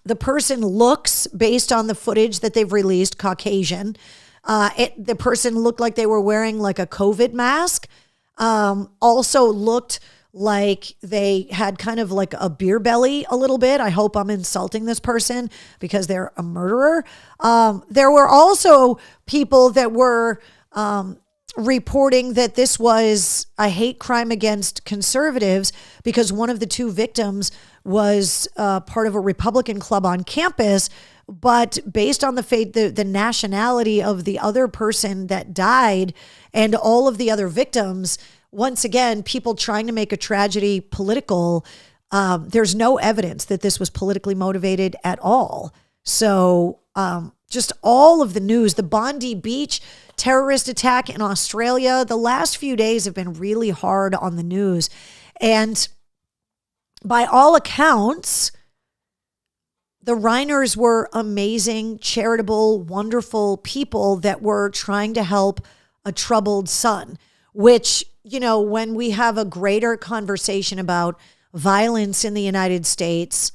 The person looks, based on the footage that they've released, Caucasian. The person looked like they were wearing like a COVID mask. Also looked like they had kind of like a beer belly a little bit. I hope I'm insulting this person because they're a murderer. There were also people that were reporting that this was a hate crime against conservatives because one of the two victims was part of a Republican club on campus. But based on the nationality of the other person that died and all of the other victims, once again, people trying to make a tragedy political, there's no evidence that this was politically motivated at all. So just all of the news, the Bondi Beach terrorist attack in Australia, the last few days have been really hard on the news. And by all accounts, the Reiners were amazing, charitable, wonderful people that were trying to help a troubled son, which, you know, when we have a greater conversation about violence in the United States,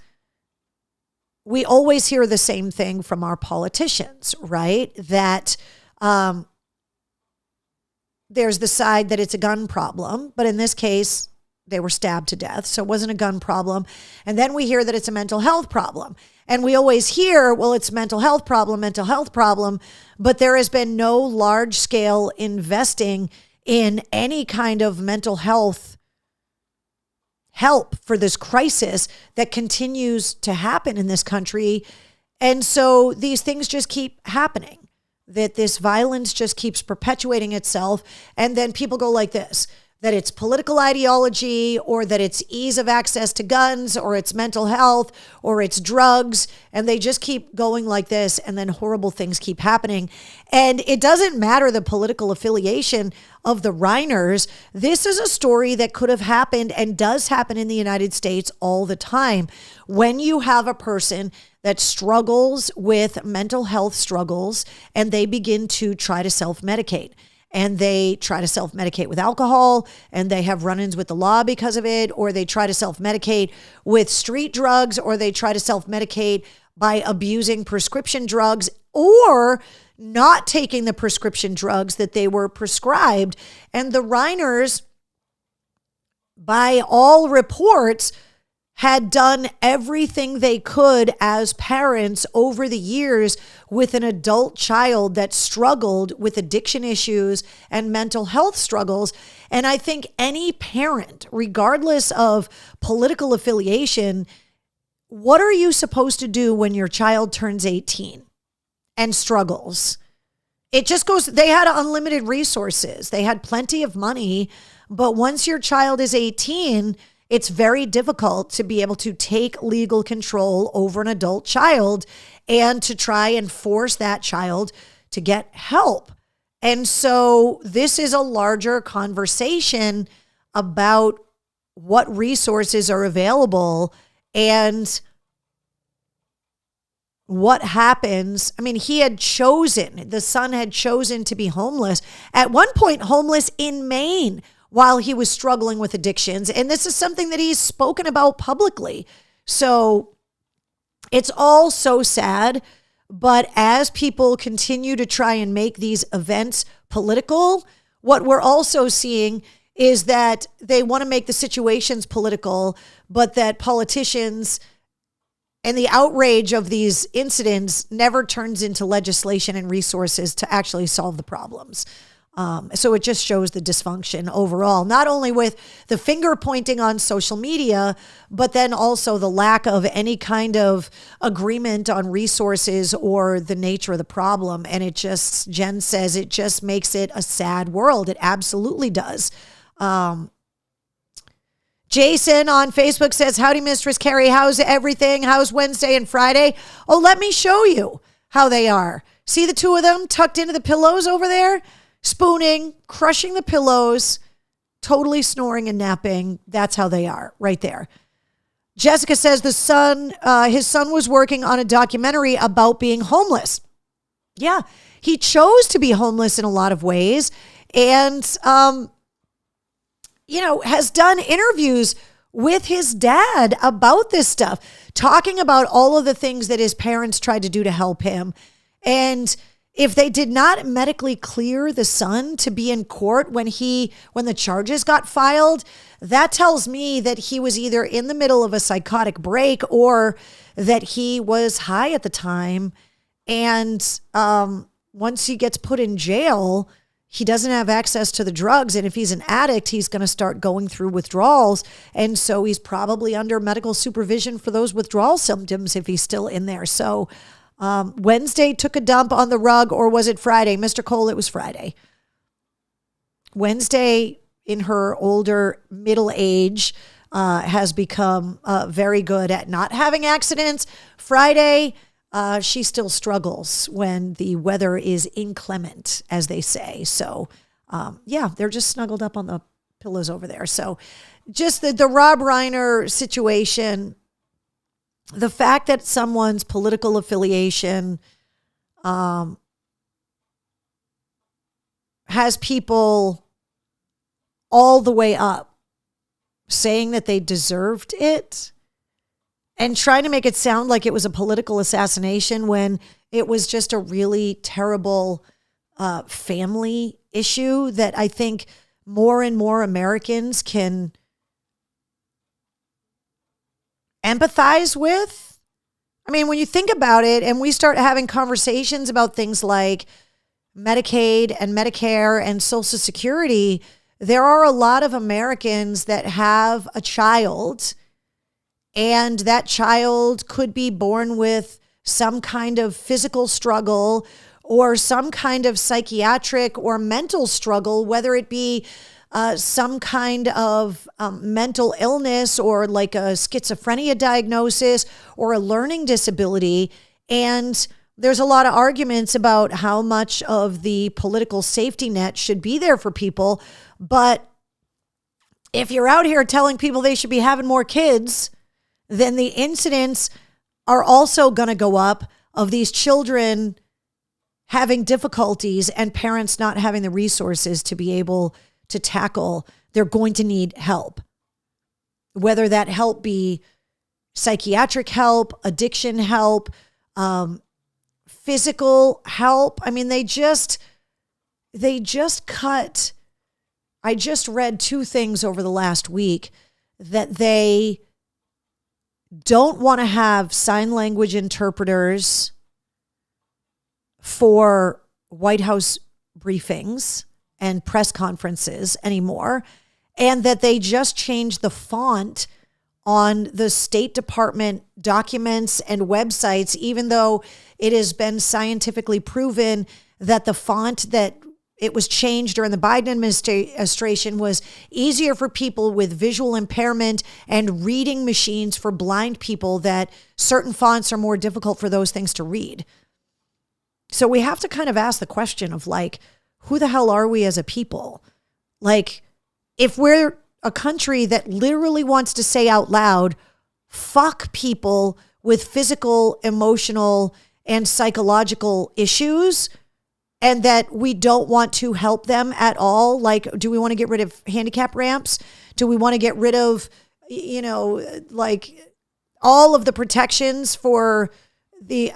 we always hear the same thing from our politicians, right? That there's the side that it's a gun problem, but in this case, they were stabbed to death, so it wasn't a gun problem. And then we hear that it's a mental health problem. And we always hear, well, it's mental health problem, but there has been no large scale investing in any kind of mental health help for this crisis that continues to happen in this country. And so these things just keep happening, that this violence just keeps perpetuating itself. And then people go like this, that it's political ideology, or that it's ease of access to guns, or it's mental health, or it's drugs. And they just keep going like this, and then horrible things keep happening. And it doesn't matter the political affiliation of the Reiners. This is a story that could have happened and does happen in the United States all the time. When you have a person that struggles with mental health struggles and they begin to try to self-medicate. And they try to self-medicate with alcohol, and they have run-ins with the law because of it, or they try to self-medicate with street drugs, or they try to self-medicate by abusing prescription drugs, or not taking the prescription drugs that they were prescribed. And the Reiners, by all reports, had done everything they could as parents over the years with an adult child that struggled with addiction issues and mental health struggles. And I think any parent, regardless of political affiliation, what are you supposed to do when your child turns 18 and struggles? It just goes, they had unlimited resources. They had plenty of money. But once your child is 18, it's very difficult to be able to take legal control over an adult child and to try and force that child to get help. And so this is a larger conversation about what resources are available and what happens. I mean, the son had chosen to be homeless. At one point, homeless in Maine, while he was struggling with addictions. And this is something that he's spoken about publicly. So it's all so sad. But as people continue to try and make these events political, what we're also seeing is that they want to make the situations political, but that politicians and the outrage of these incidents never turns into legislation and resources to actually solve the problems. So it just shows the dysfunction overall, not only with the finger pointing on social media, but then also the lack of any kind of agreement on resources or the nature of the problem. And Jen says, it just makes it a sad world. It absolutely does. Jason on Facebook says, howdy, Mistress Carrie. How's everything? How's Wednesday and Friday? Oh, let me show you how they are. See the two of them tucked into the pillows over there? Spooning, crushing the pillows, totally snoring and napping. That's how they are right there. Jessica says his son was working on a documentary about being homeless. Yeah, he chose to be homeless in a lot of ways and, has done interviews with his dad about this stuff, talking about all of the things that his parents tried to do to help him. And if they did not medically clear the son to be in court when the charges got filed, that tells me that he was either in the middle of a psychotic break or that he was high at the time. And once he gets put in jail, he doesn't have access to the drugs. And if he's an addict, he's going to start going through withdrawals. And so he's probably under medical supervision for those withdrawal symptoms if he's still in there. So Wednesday took a dump on the rug, or was it Friday? Mr. Cole, it was Friday. Wednesday, in her older middle age, has become very good at not having accidents. Friday, she still struggles when the weather is inclement, as they say. So, yeah, they're just snuggled up on the pillows over there. So just the Rob Reiner situation, the fact that someone's political affiliation has people all the way up saying that they deserved it and trying to make it sound like it was a political assassination when it was just a really terrible family issue that I think more and more Americans can empathize with. I mean, when you think about it and we start having conversations about things like Medicaid and Medicare and Social Security, there are a lot of Americans that have a child, and that child could be born with some kind of physical struggle or some kind of psychiatric or mental struggle, whether it be some kind of mental illness or like a schizophrenia diagnosis or a learning disability. And there's a lot of arguments about how much of the political safety net should be there for people. But if you're out here telling people they should be having more kids, then the incidents are also going to go up of these children having difficulties and parents not having the resources to be able to tackle. They're going to need help, whether that help be psychiatric help, addiction help, physical help. I mean, they just cut. I just read two things over the last week that they don't want to have sign language interpreters for White House briefings and press conferences anymore, and that they just changed the font on the State Department documents and websites, even though it has been scientifically proven that the font that it was changed during the Biden administration was easier for people with visual impairment and reading machines for blind people, that certain fonts are more difficult for those things to read. So we have to kind of ask the question of like, who the hell are we as a people? Like, if we're a country that literally wants to say out loud, fuck people with physical, emotional, and psychological issues, and that we don't want to help them at all. Like, do we want to get rid of handicap ramps? Do we want to get rid of, like all of the protections for the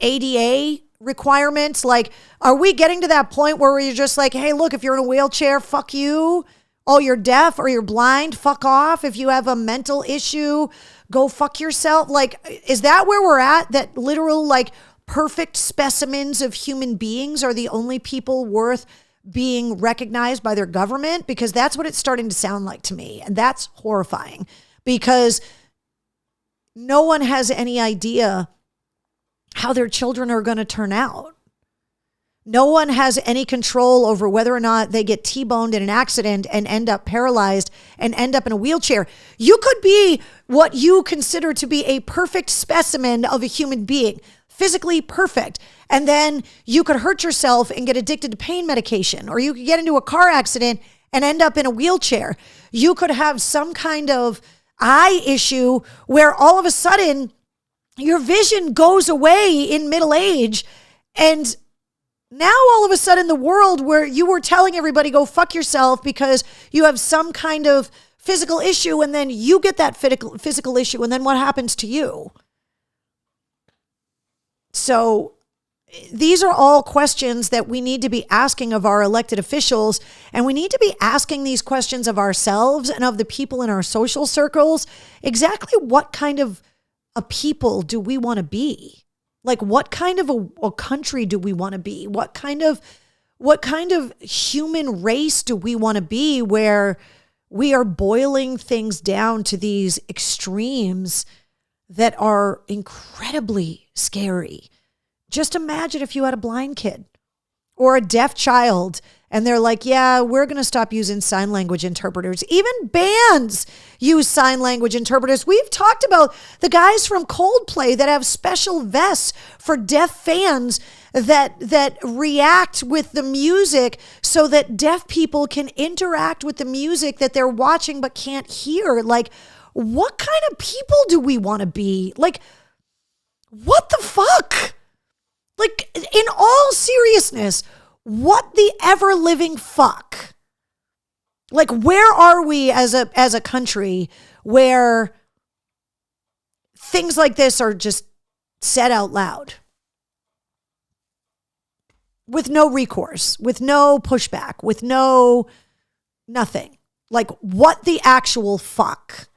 ADA requirements? Like, are we getting to that point where you're just like, hey, look, if you're in a wheelchair, fuck you. Oh, you're deaf or you're blind, fuck off. If you have a mental issue, go fuck yourself. Like, is that where we're at? That literal, like, perfect specimens of human beings are the only people worth being recognized by their government? Because that's what it's starting to sound like to me. And that's horrifying, because no one has any idea how their children are going to turn out. No one has any control over whether or not they get T-boned in an accident and end up paralyzed and end up in a wheelchair. You could be what you consider to be a perfect specimen of a human being, physically perfect. And then you could hurt yourself and get addicted to pain medication, or you could get into a car accident and end up in a wheelchair. You could have some kind of eye issue where all of a sudden your vision goes away in middle age. And now all of a sudden the world where you were telling everybody go fuck yourself because you have some kind of physical issue, and then you get that physical issue, and then what happens to you? So these are all questions that we need to be asking of our elected officials, and we need to be asking these questions of ourselves and of the people in our social circles. Exactly what kind of a people do we want to be? Like, what kind of a country do we want to be? What kind of human race do we want to be, where we are boiling things down to these extremes that are incredibly scary? Just imagine if you had a blind kid or a deaf child And they're like, yeah, we're going to stop using sign language interpreters. Even bands use sign language interpreters. We've talked about the guys from Coldplay that have special vests for deaf fans that react with the music so that deaf people can interact with the music that they're watching but can't hear. Like, what kind of people do we want to be? Like, what the fuck? Like, in all seriousness, what the ever living fuck? Like, where are we as a country where things like this are just said out loud with no recourse, with no pushback, with no nothing? Like, what the actual fuck?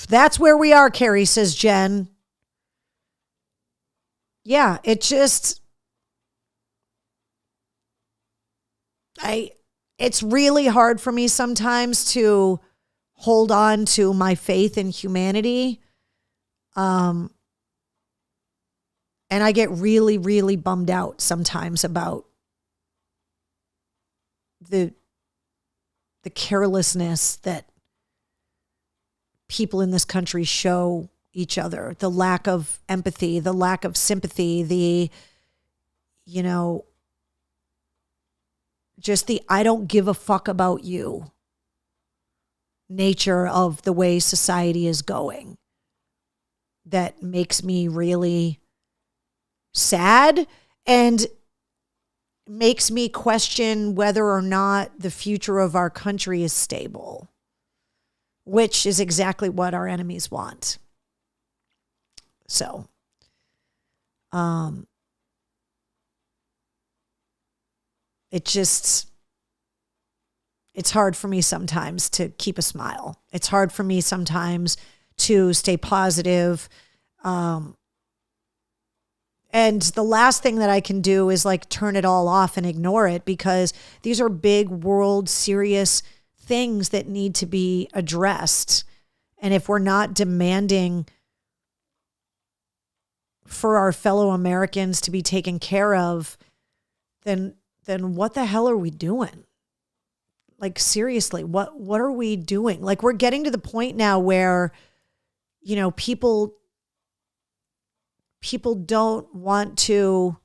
That's where we are, Carrie, says Jen. Yeah, it just, it's really hard for me sometimes to hold on to my faith in humanity. And I get really, really bummed out sometimes about the carelessness that people in this country show each other, the lack of empathy, the lack of sympathy, just the I don't give a fuck about you nature of the way society is going that makes me really sad and makes me question whether or not the future of our country is stable, which is exactly what our enemies want. So, it's hard for me sometimes to keep a smile. It's hard for me sometimes to stay positive. And the last thing that I can do is like turn it all off and ignore it, because these are big world serious things that need to be addressed. And if we're not demanding for our fellow Americans to be taken care of, then what the hell are we doing? Like, seriously, what are we doing? Like, we're getting to the point now where, people don't want to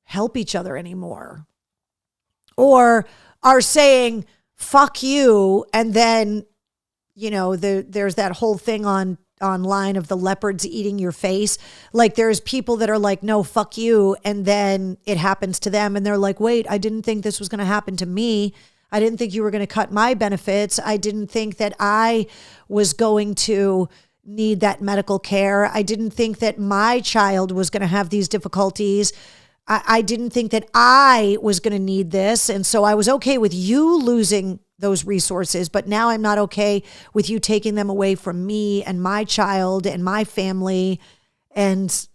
help each other anymore, or are saying, fuck you. And then, there's that whole thing online of the leopards eating your face. Like, there's people that are like, no, fuck you. And then it happens to them. And they're like, wait, I didn't think this was going to happen to me. I didn't think you were going to cut my benefits. I didn't think that I was going to need that medical care. I didn't think that my child was going to have these difficulties. I didn't think that I was going to need this. And so I was okay with you losing those resources, but now I'm not okay with you taking them away from me and my child and my family. And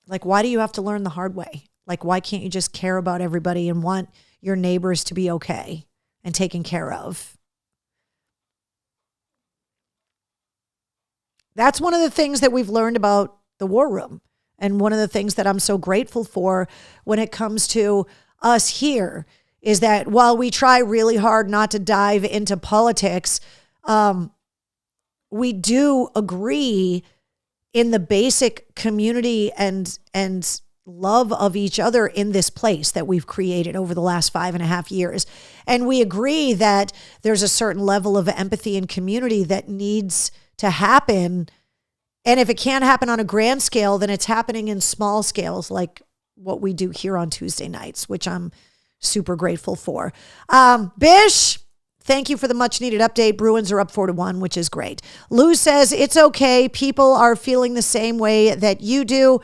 like, why do you have to learn the hard way? Like, why can't you just care about everybody and want your neighbors to be okay and taken care of? That's one of the things that we've learned about the War Room. And one of the things that I'm so grateful for when it comes to us here is that while we try really hard not to dive into politics, we do agree in the basic community and love of each other in this place that we've created over the last 5.5 years. And we agree that there's a certain level of empathy and community that needs to happen. And if it can't happen on a grand scale, then it's happening in small scales, like what we do here on Tuesday nights, which I'm super grateful for. Bish, thank you for the much needed update. Bruins are up 4-1, which is great. Lou says it's okay. People are feeling the same way that you do.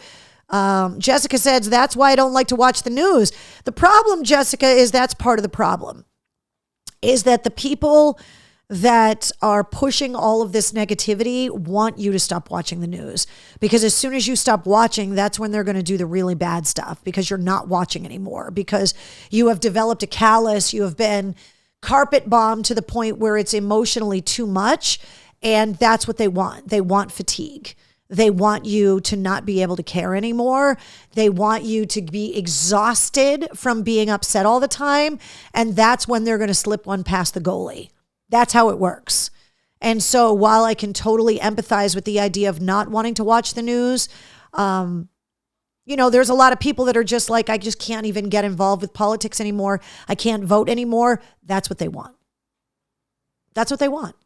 Jessica says, that's why I don't like to watch the news. The problem, Jessica, is that's part of the problem, is that the people that are pushing all of this negativity want you to stop watching the news, because as soon as you stop watching, that's when they're going to do the really bad stuff, because you're not watching anymore, because you have developed a callus. You have been carpet bombed to the point where it's emotionally too much. And that's what they want. They want fatigue. They want you to not be able to care anymore. They want you to be exhausted from being upset all the time. And that's when they're going to slip one past the goalie. That's how it works. And so while I can totally empathize with the idea of not wanting to watch the news, there's a lot of people that are just like, I just can't even get involved with politics anymore. I can't vote anymore. That's what they want. That's what they want.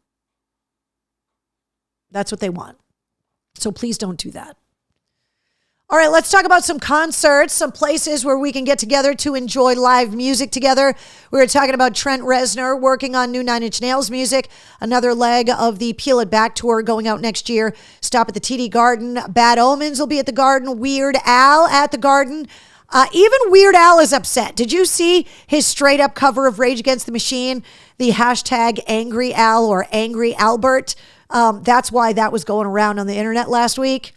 That's what they want. So please don't do that. All right, let's talk about some concerts, some places where we can get together to enjoy live music together. We were talking about Trent Reznor working on new Nine Inch Nails music, another leg of the Peel It Back tour going out next year. Stop at the TD Garden. Bad Omens will be at the Garden. Weird Al at the Garden. Even Weird Al is upset. Did you see his straight up cover of Rage Against the Machine? The hashtag Angry Al or Angry Albert. That's why that was going around on the internet last week.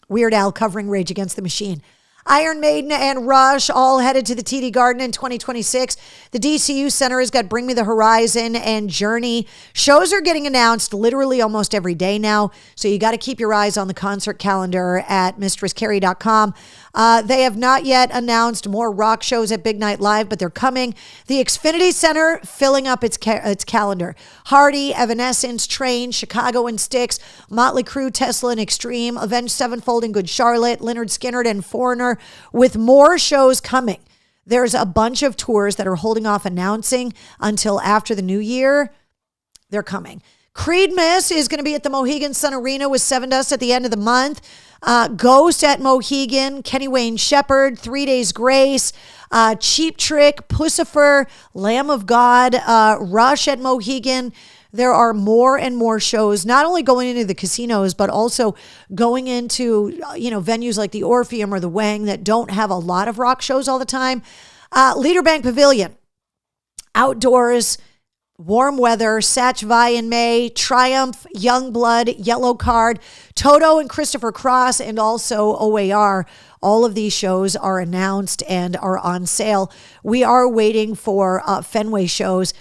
Weird Al covering Rage Against the Machine. Iron Maiden and Rush all headed to the TD Garden in 2026. The DCU Center has got Bring Me the Horizon and Journey. Shows are getting announced literally almost every day now, so you got to keep your eyes on the concert calendar at mistresscarrie.com. They have not yet announced more rock shows at Big Night Live, but they're coming. The Xfinity Center filling up its calendar. Hardy, Evanescence, Train, Chicago and Styx, Motley Crue, Tesla and Extreme, Avenged Sevenfold and Good Charlotte, Lynyrd Skynyrd and Foreigner, with more shows coming. There's a bunch of tours that are holding off announcing until after the new year. They're coming. Creedmas is going to be at the Mohegan Sun Arena with Sevendust at the end of the month. Ghost at Mohegan, Kenny Wayne Shepherd, 3 Days Grace, Cheap Trick, Pussifer, Lamb of God, Rush at Mohegan. There are more and more shows, not only going into the casinos, but also going into, venues like the Orpheum or the Wang that don't have a lot of rock shows all the time. Leader Bank Pavilion, outdoors, warm weather, Satch Vi in May, Triumph, Youngblood, Yellow Card, Toto and Christopher Cross, and also OAR. All of these shows are announced and are on sale. We are waiting for Fenway shows.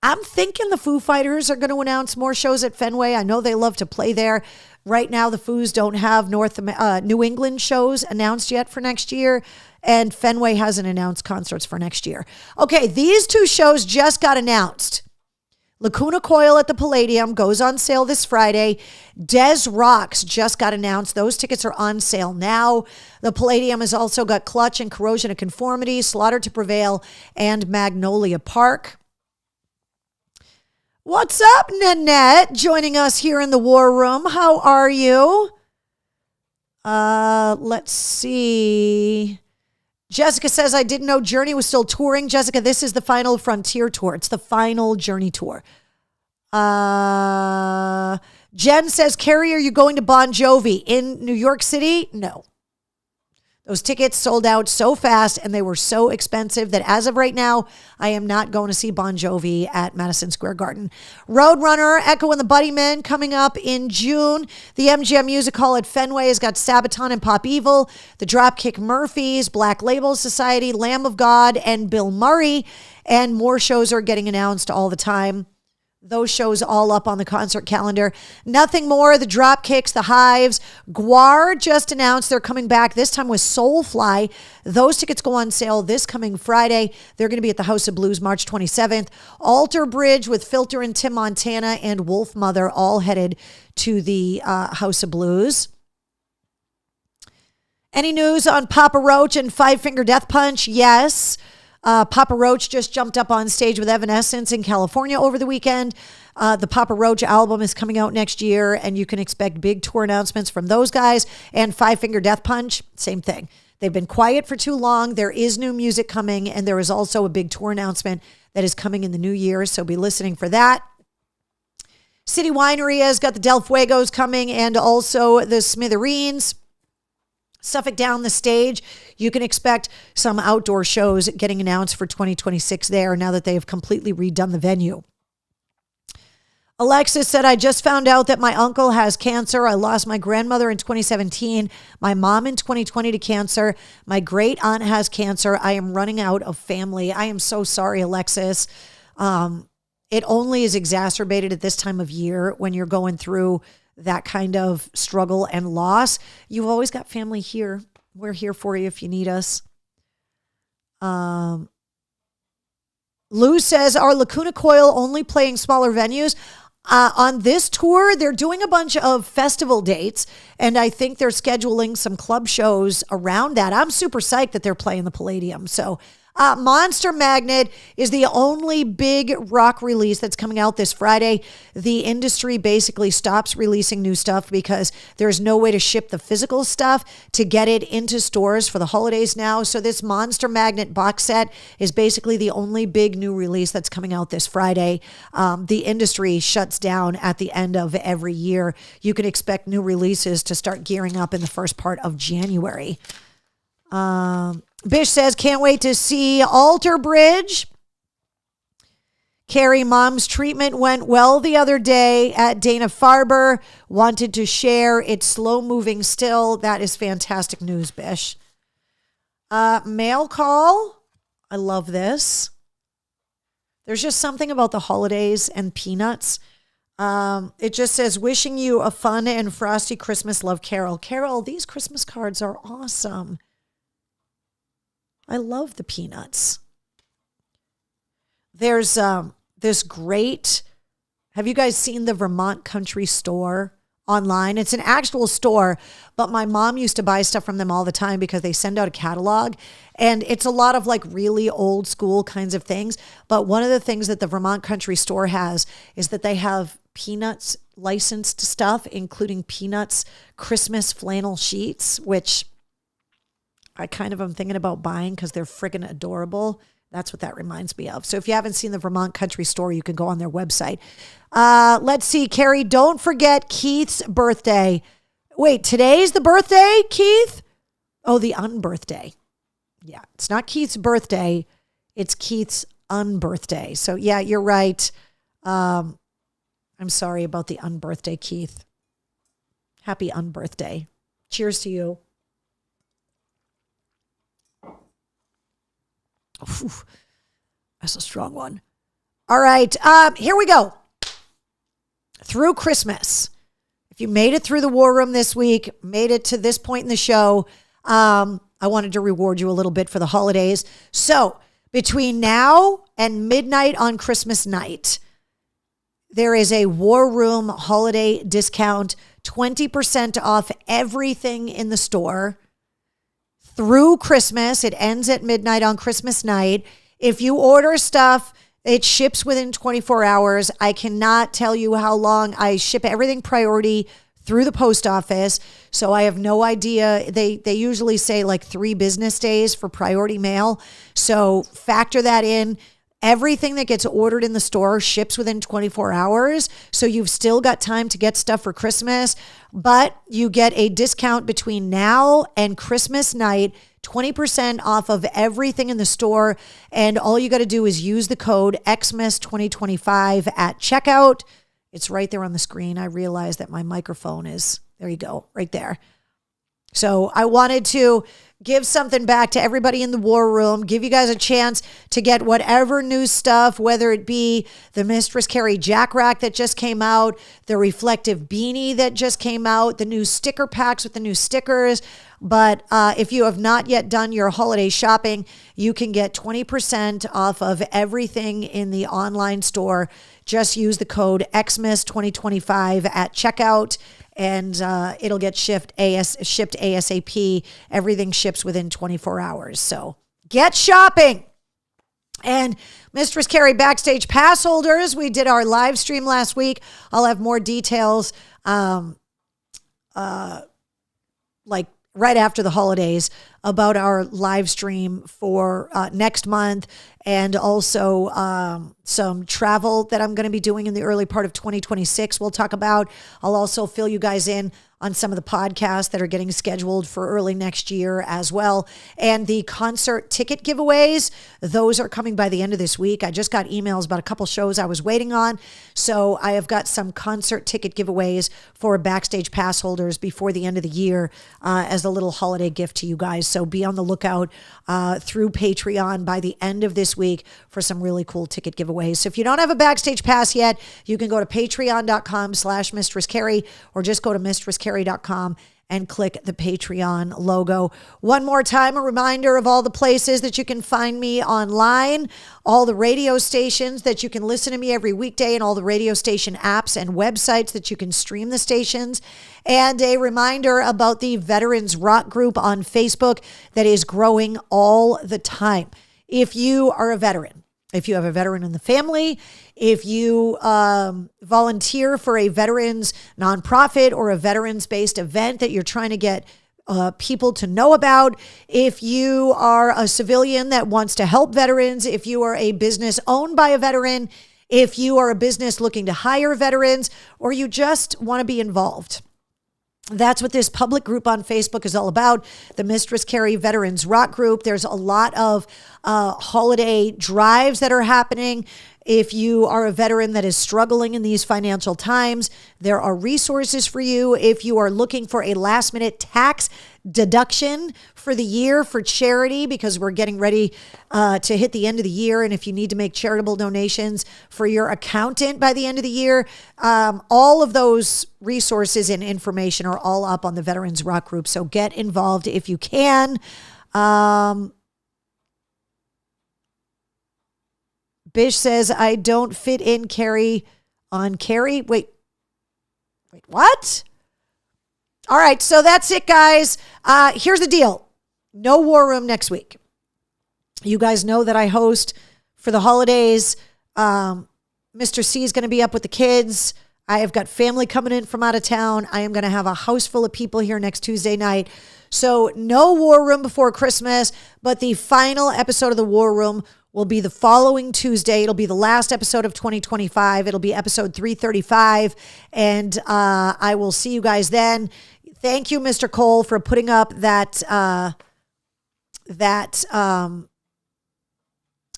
I'm thinking the Foo Fighters are going to announce more shows at Fenway. I know they love to play there. Right now, the Foos don't have New England shows announced yet for next year, and Fenway hasn't announced concerts for next year. Okay, these two shows just got announced. Lacuna Coil at the Palladium goes on sale this Friday. Des Rocks just got announced. Those tickets are on sale now. The Palladium has also got Clutch and Corrosion of Conformity, Slaughter to Prevail, and Magnolia Park. What's up, Nanette? Joining us here in the War Room. How are you? Let's see. Jessica says, I didn't know Journey was still touring. Jessica, this is the final Frontier tour. It's the final Journey tour. Jen says, Carrie, are you going to Bon Jovi in New York City? No. Those tickets sold out so fast and they were so expensive that as of right now, I am not going to see Bon Jovi at Madison Square Garden. Roadrunner, Echo and the Bunnymen coming up in June. The MGM Music Hall at Fenway has got Sabaton and Pop Evil, the Dropkick Murphys, Black Label Society, Lamb of God, and Bill Murray. And more shows are getting announced all the time. Those shows all up on the concert calendar. Nothing More, the Dropkicks, the Hives. Gwar just announced they're coming back, this time with Soulfly. Those tickets go on sale this coming Friday. They're going to be at the House of Blues March 27th. Alter Bridge with Filter and Tim Montana and Wolf Mother all headed to the House of Blues. Any news on Papa Roach and Five Finger Death Punch? Yes. Papa Roach just jumped up on stage with Evanescence in California over the weekend. The Papa Roach album is coming out next year, and you can expect big tour announcements from those guys. And Five Finger Death Punch, same thing. They've been quiet for too long. There is new music coming, and there is also a big tour announcement that is coming in the new year, so be listening for that. City Winery has got the Del Fuegos coming and also the Smithereens. Suffolk Down the Stage, you can expect some outdoor shows getting announced for 2026 there now that they have completely redone the venue. Alexis said, I just found out that my uncle has cancer. I lost my grandmother in 2017, my mom in 2020 to cancer. My great aunt has cancer. I am running out of family. I am so sorry, Alexis. It only is exacerbated at this time of year when you're going through that kind of struggle and loss, you've always got family here. We're here for you if you need us. Lou says, are Lacuna Coil only playing smaller venues? On this tour, they're doing a bunch of festival dates, and I think they're scheduling some club shows around that. I'm super psyched that they're playing the Palladium. So Monster Magnet is the only big rock release that's coming out this Friday. The industry basically stops releasing new stuff because there's no way to ship the physical stuff to get it into stores for the holidays now. So this Monster Magnet box set is basically the only big new release that's coming out this Friday. The industry shuts down at the end of every year. You can expect new releases to start gearing up in the first part of January. Bish says, can't wait to see Alter Bridge. Carrie, mom's treatment went well the other day at Dana-Farber. Wanted to share. It's slow moving still. That is fantastic news, Bish. Mail call. I love this. There's just something about the holidays and peanuts. It just says, wishing you a fun and frosty Christmas. Love, Carol. Carol, these Christmas cards are awesome. I love the peanuts. There's this great, have you guys seen the Vermont Country Store online? It's an actual store, but my mom used to buy stuff from them all the time because they send out a catalog, and it's a lot of like really old school kinds of things. But one of the things that the Vermont Country Store has is that they have Peanuts licensed stuff, including Peanuts Christmas flannel sheets, which I kind of am thinking about buying because they're friggin' adorable. That's what that reminds me of. So if you haven't seen the Vermont Country Store, you can go on their website. Let's see, Carrie, don't forget Keith's birthday. Wait, today's the birthday, Keith? Oh, the unbirthday. Yeah, it's not Keith's birthday. It's Keith's unbirthday. So yeah, you're right. I'm sorry about the unbirthday, Keith. Happy unbirthday. Cheers to you. Ooh, that's a strong one. All right, here we go. Through Christmas. If you made it through the War Room this week, made it to this point in the show, I wanted to reward you a little bit for the holidays. So between now and midnight on Christmas night, there is a War Room holiday discount, 20% off everything in the store. Through Christmas. It ends at midnight on Christmas night. If you order stuff, it ships within 24 hours. I cannot tell you how long. I ship everything priority through the post office. So I have no idea. They usually say like 3 business days for priority mail. So factor that in. Everything that gets ordered in the store ships within 24 hours. So you've still got time to get stuff for Christmas, but you get a discount between now and Christmas night, 20% off of everything in the store. And all you got to do is use the code XMIS2025 at checkout. It's right there on the screen. I realize that my microphone is, there you go, right there. So I wanted to give something back to everybody in the War Room, give you guys a chance to get whatever new stuff, whether it be the Mistress Carrie Jack Rack that just came out, the reflective beanie that just came out, the new sticker packs with the new stickers. But if you have not yet done your holiday shopping, you can get 20% off of everything in the online store. Just use the code XMIS2025 at checkout. And it'll get shipped ASAP. Everything ships within 24 hours. So get shopping. And Mistress Carrie Backstage Pass holders, we did our live stream last week. I'll have more details like right after the holidays about our live stream for next month, and also some travel that I'm going to be doing in the early part of 2026 we'll talk about. I'll also fill you guys in on some of the podcasts that are getting scheduled for early next year as well. And the concert ticket giveaways, those are coming by the end of this week. I just got emails about a couple shows I was waiting on. So I have got some concert ticket giveaways for Backstage Pass holders before the end of the year as a little holiday gift to you guys. So be on the lookout through Patreon by the end of this week for some really cool ticket giveaways. So if you don't have a backstage pass yet, you can go to patreon.com/Mistress Carrie, or just go to mistresscarrie.com and click the Patreon logo. One more time, a reminder of all the places that you can find me online, all the radio stations that you can listen to me every weekday, and all the radio station apps and websites that you can stream the stations. And a reminder about the Veterans Rock Group on Facebook that is growing all the time. If you are a veteran, if you have a veteran in the family, if you volunteer for a veterans nonprofit or a veterans-based event that you're trying to get people to know about, if you are a civilian that wants to help veterans, if you are a business owned by a veteran, if you are a business looking to hire veterans, or you just want to be involved, that's what this public group on Facebook is all about, the Mistress Carrie Veterans Rock Group. There's a lot of holiday drives that are happening. If you are a veteran that is struggling in these financial times, there are resources for you. If you are looking for a last-minute tax deduction for the year for charity, because we're getting ready to hit the end of the year, and if you need to make charitable donations for your accountant by the end of the year, all of those resources and information are all up on the Veterans Rock Group. So get involved if you can. Bish says, I don't fit in Carrie on Carrie. Wait, what? All right, so that's it, guys. Here's the deal. No War Room next week. You guys know that I host for the holidays. Mr. C is going to be up with the kids. I have got family coming in from out of town. I am going to have a house full of people here next Tuesday night. So no War Room before Christmas, but the final episode of the War Room will be the following Tuesday. It'll be the last episode of 2025. It'll be episode 335. And I will see you guys then. Thank you, Mr. Cole, for putting up that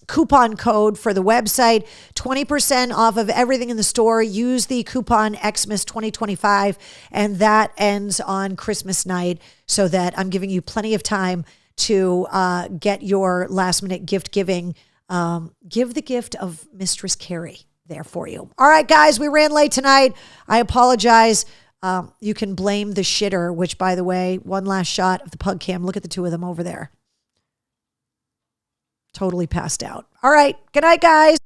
coupon code for the website. 20% off of everything in the store. Use the coupon Xmas 2025, and that ends on Christmas night, so that I'm giving you plenty of time to get your last minute gift giving. Give the gift of Mistress Carrie there for you. All right, guys, we ran late tonight. I apologize. You can blame the shitter, which, by the way, one last shot of the pug cam. Look at the two of them over there. Totally passed out. All right. Good night, guys.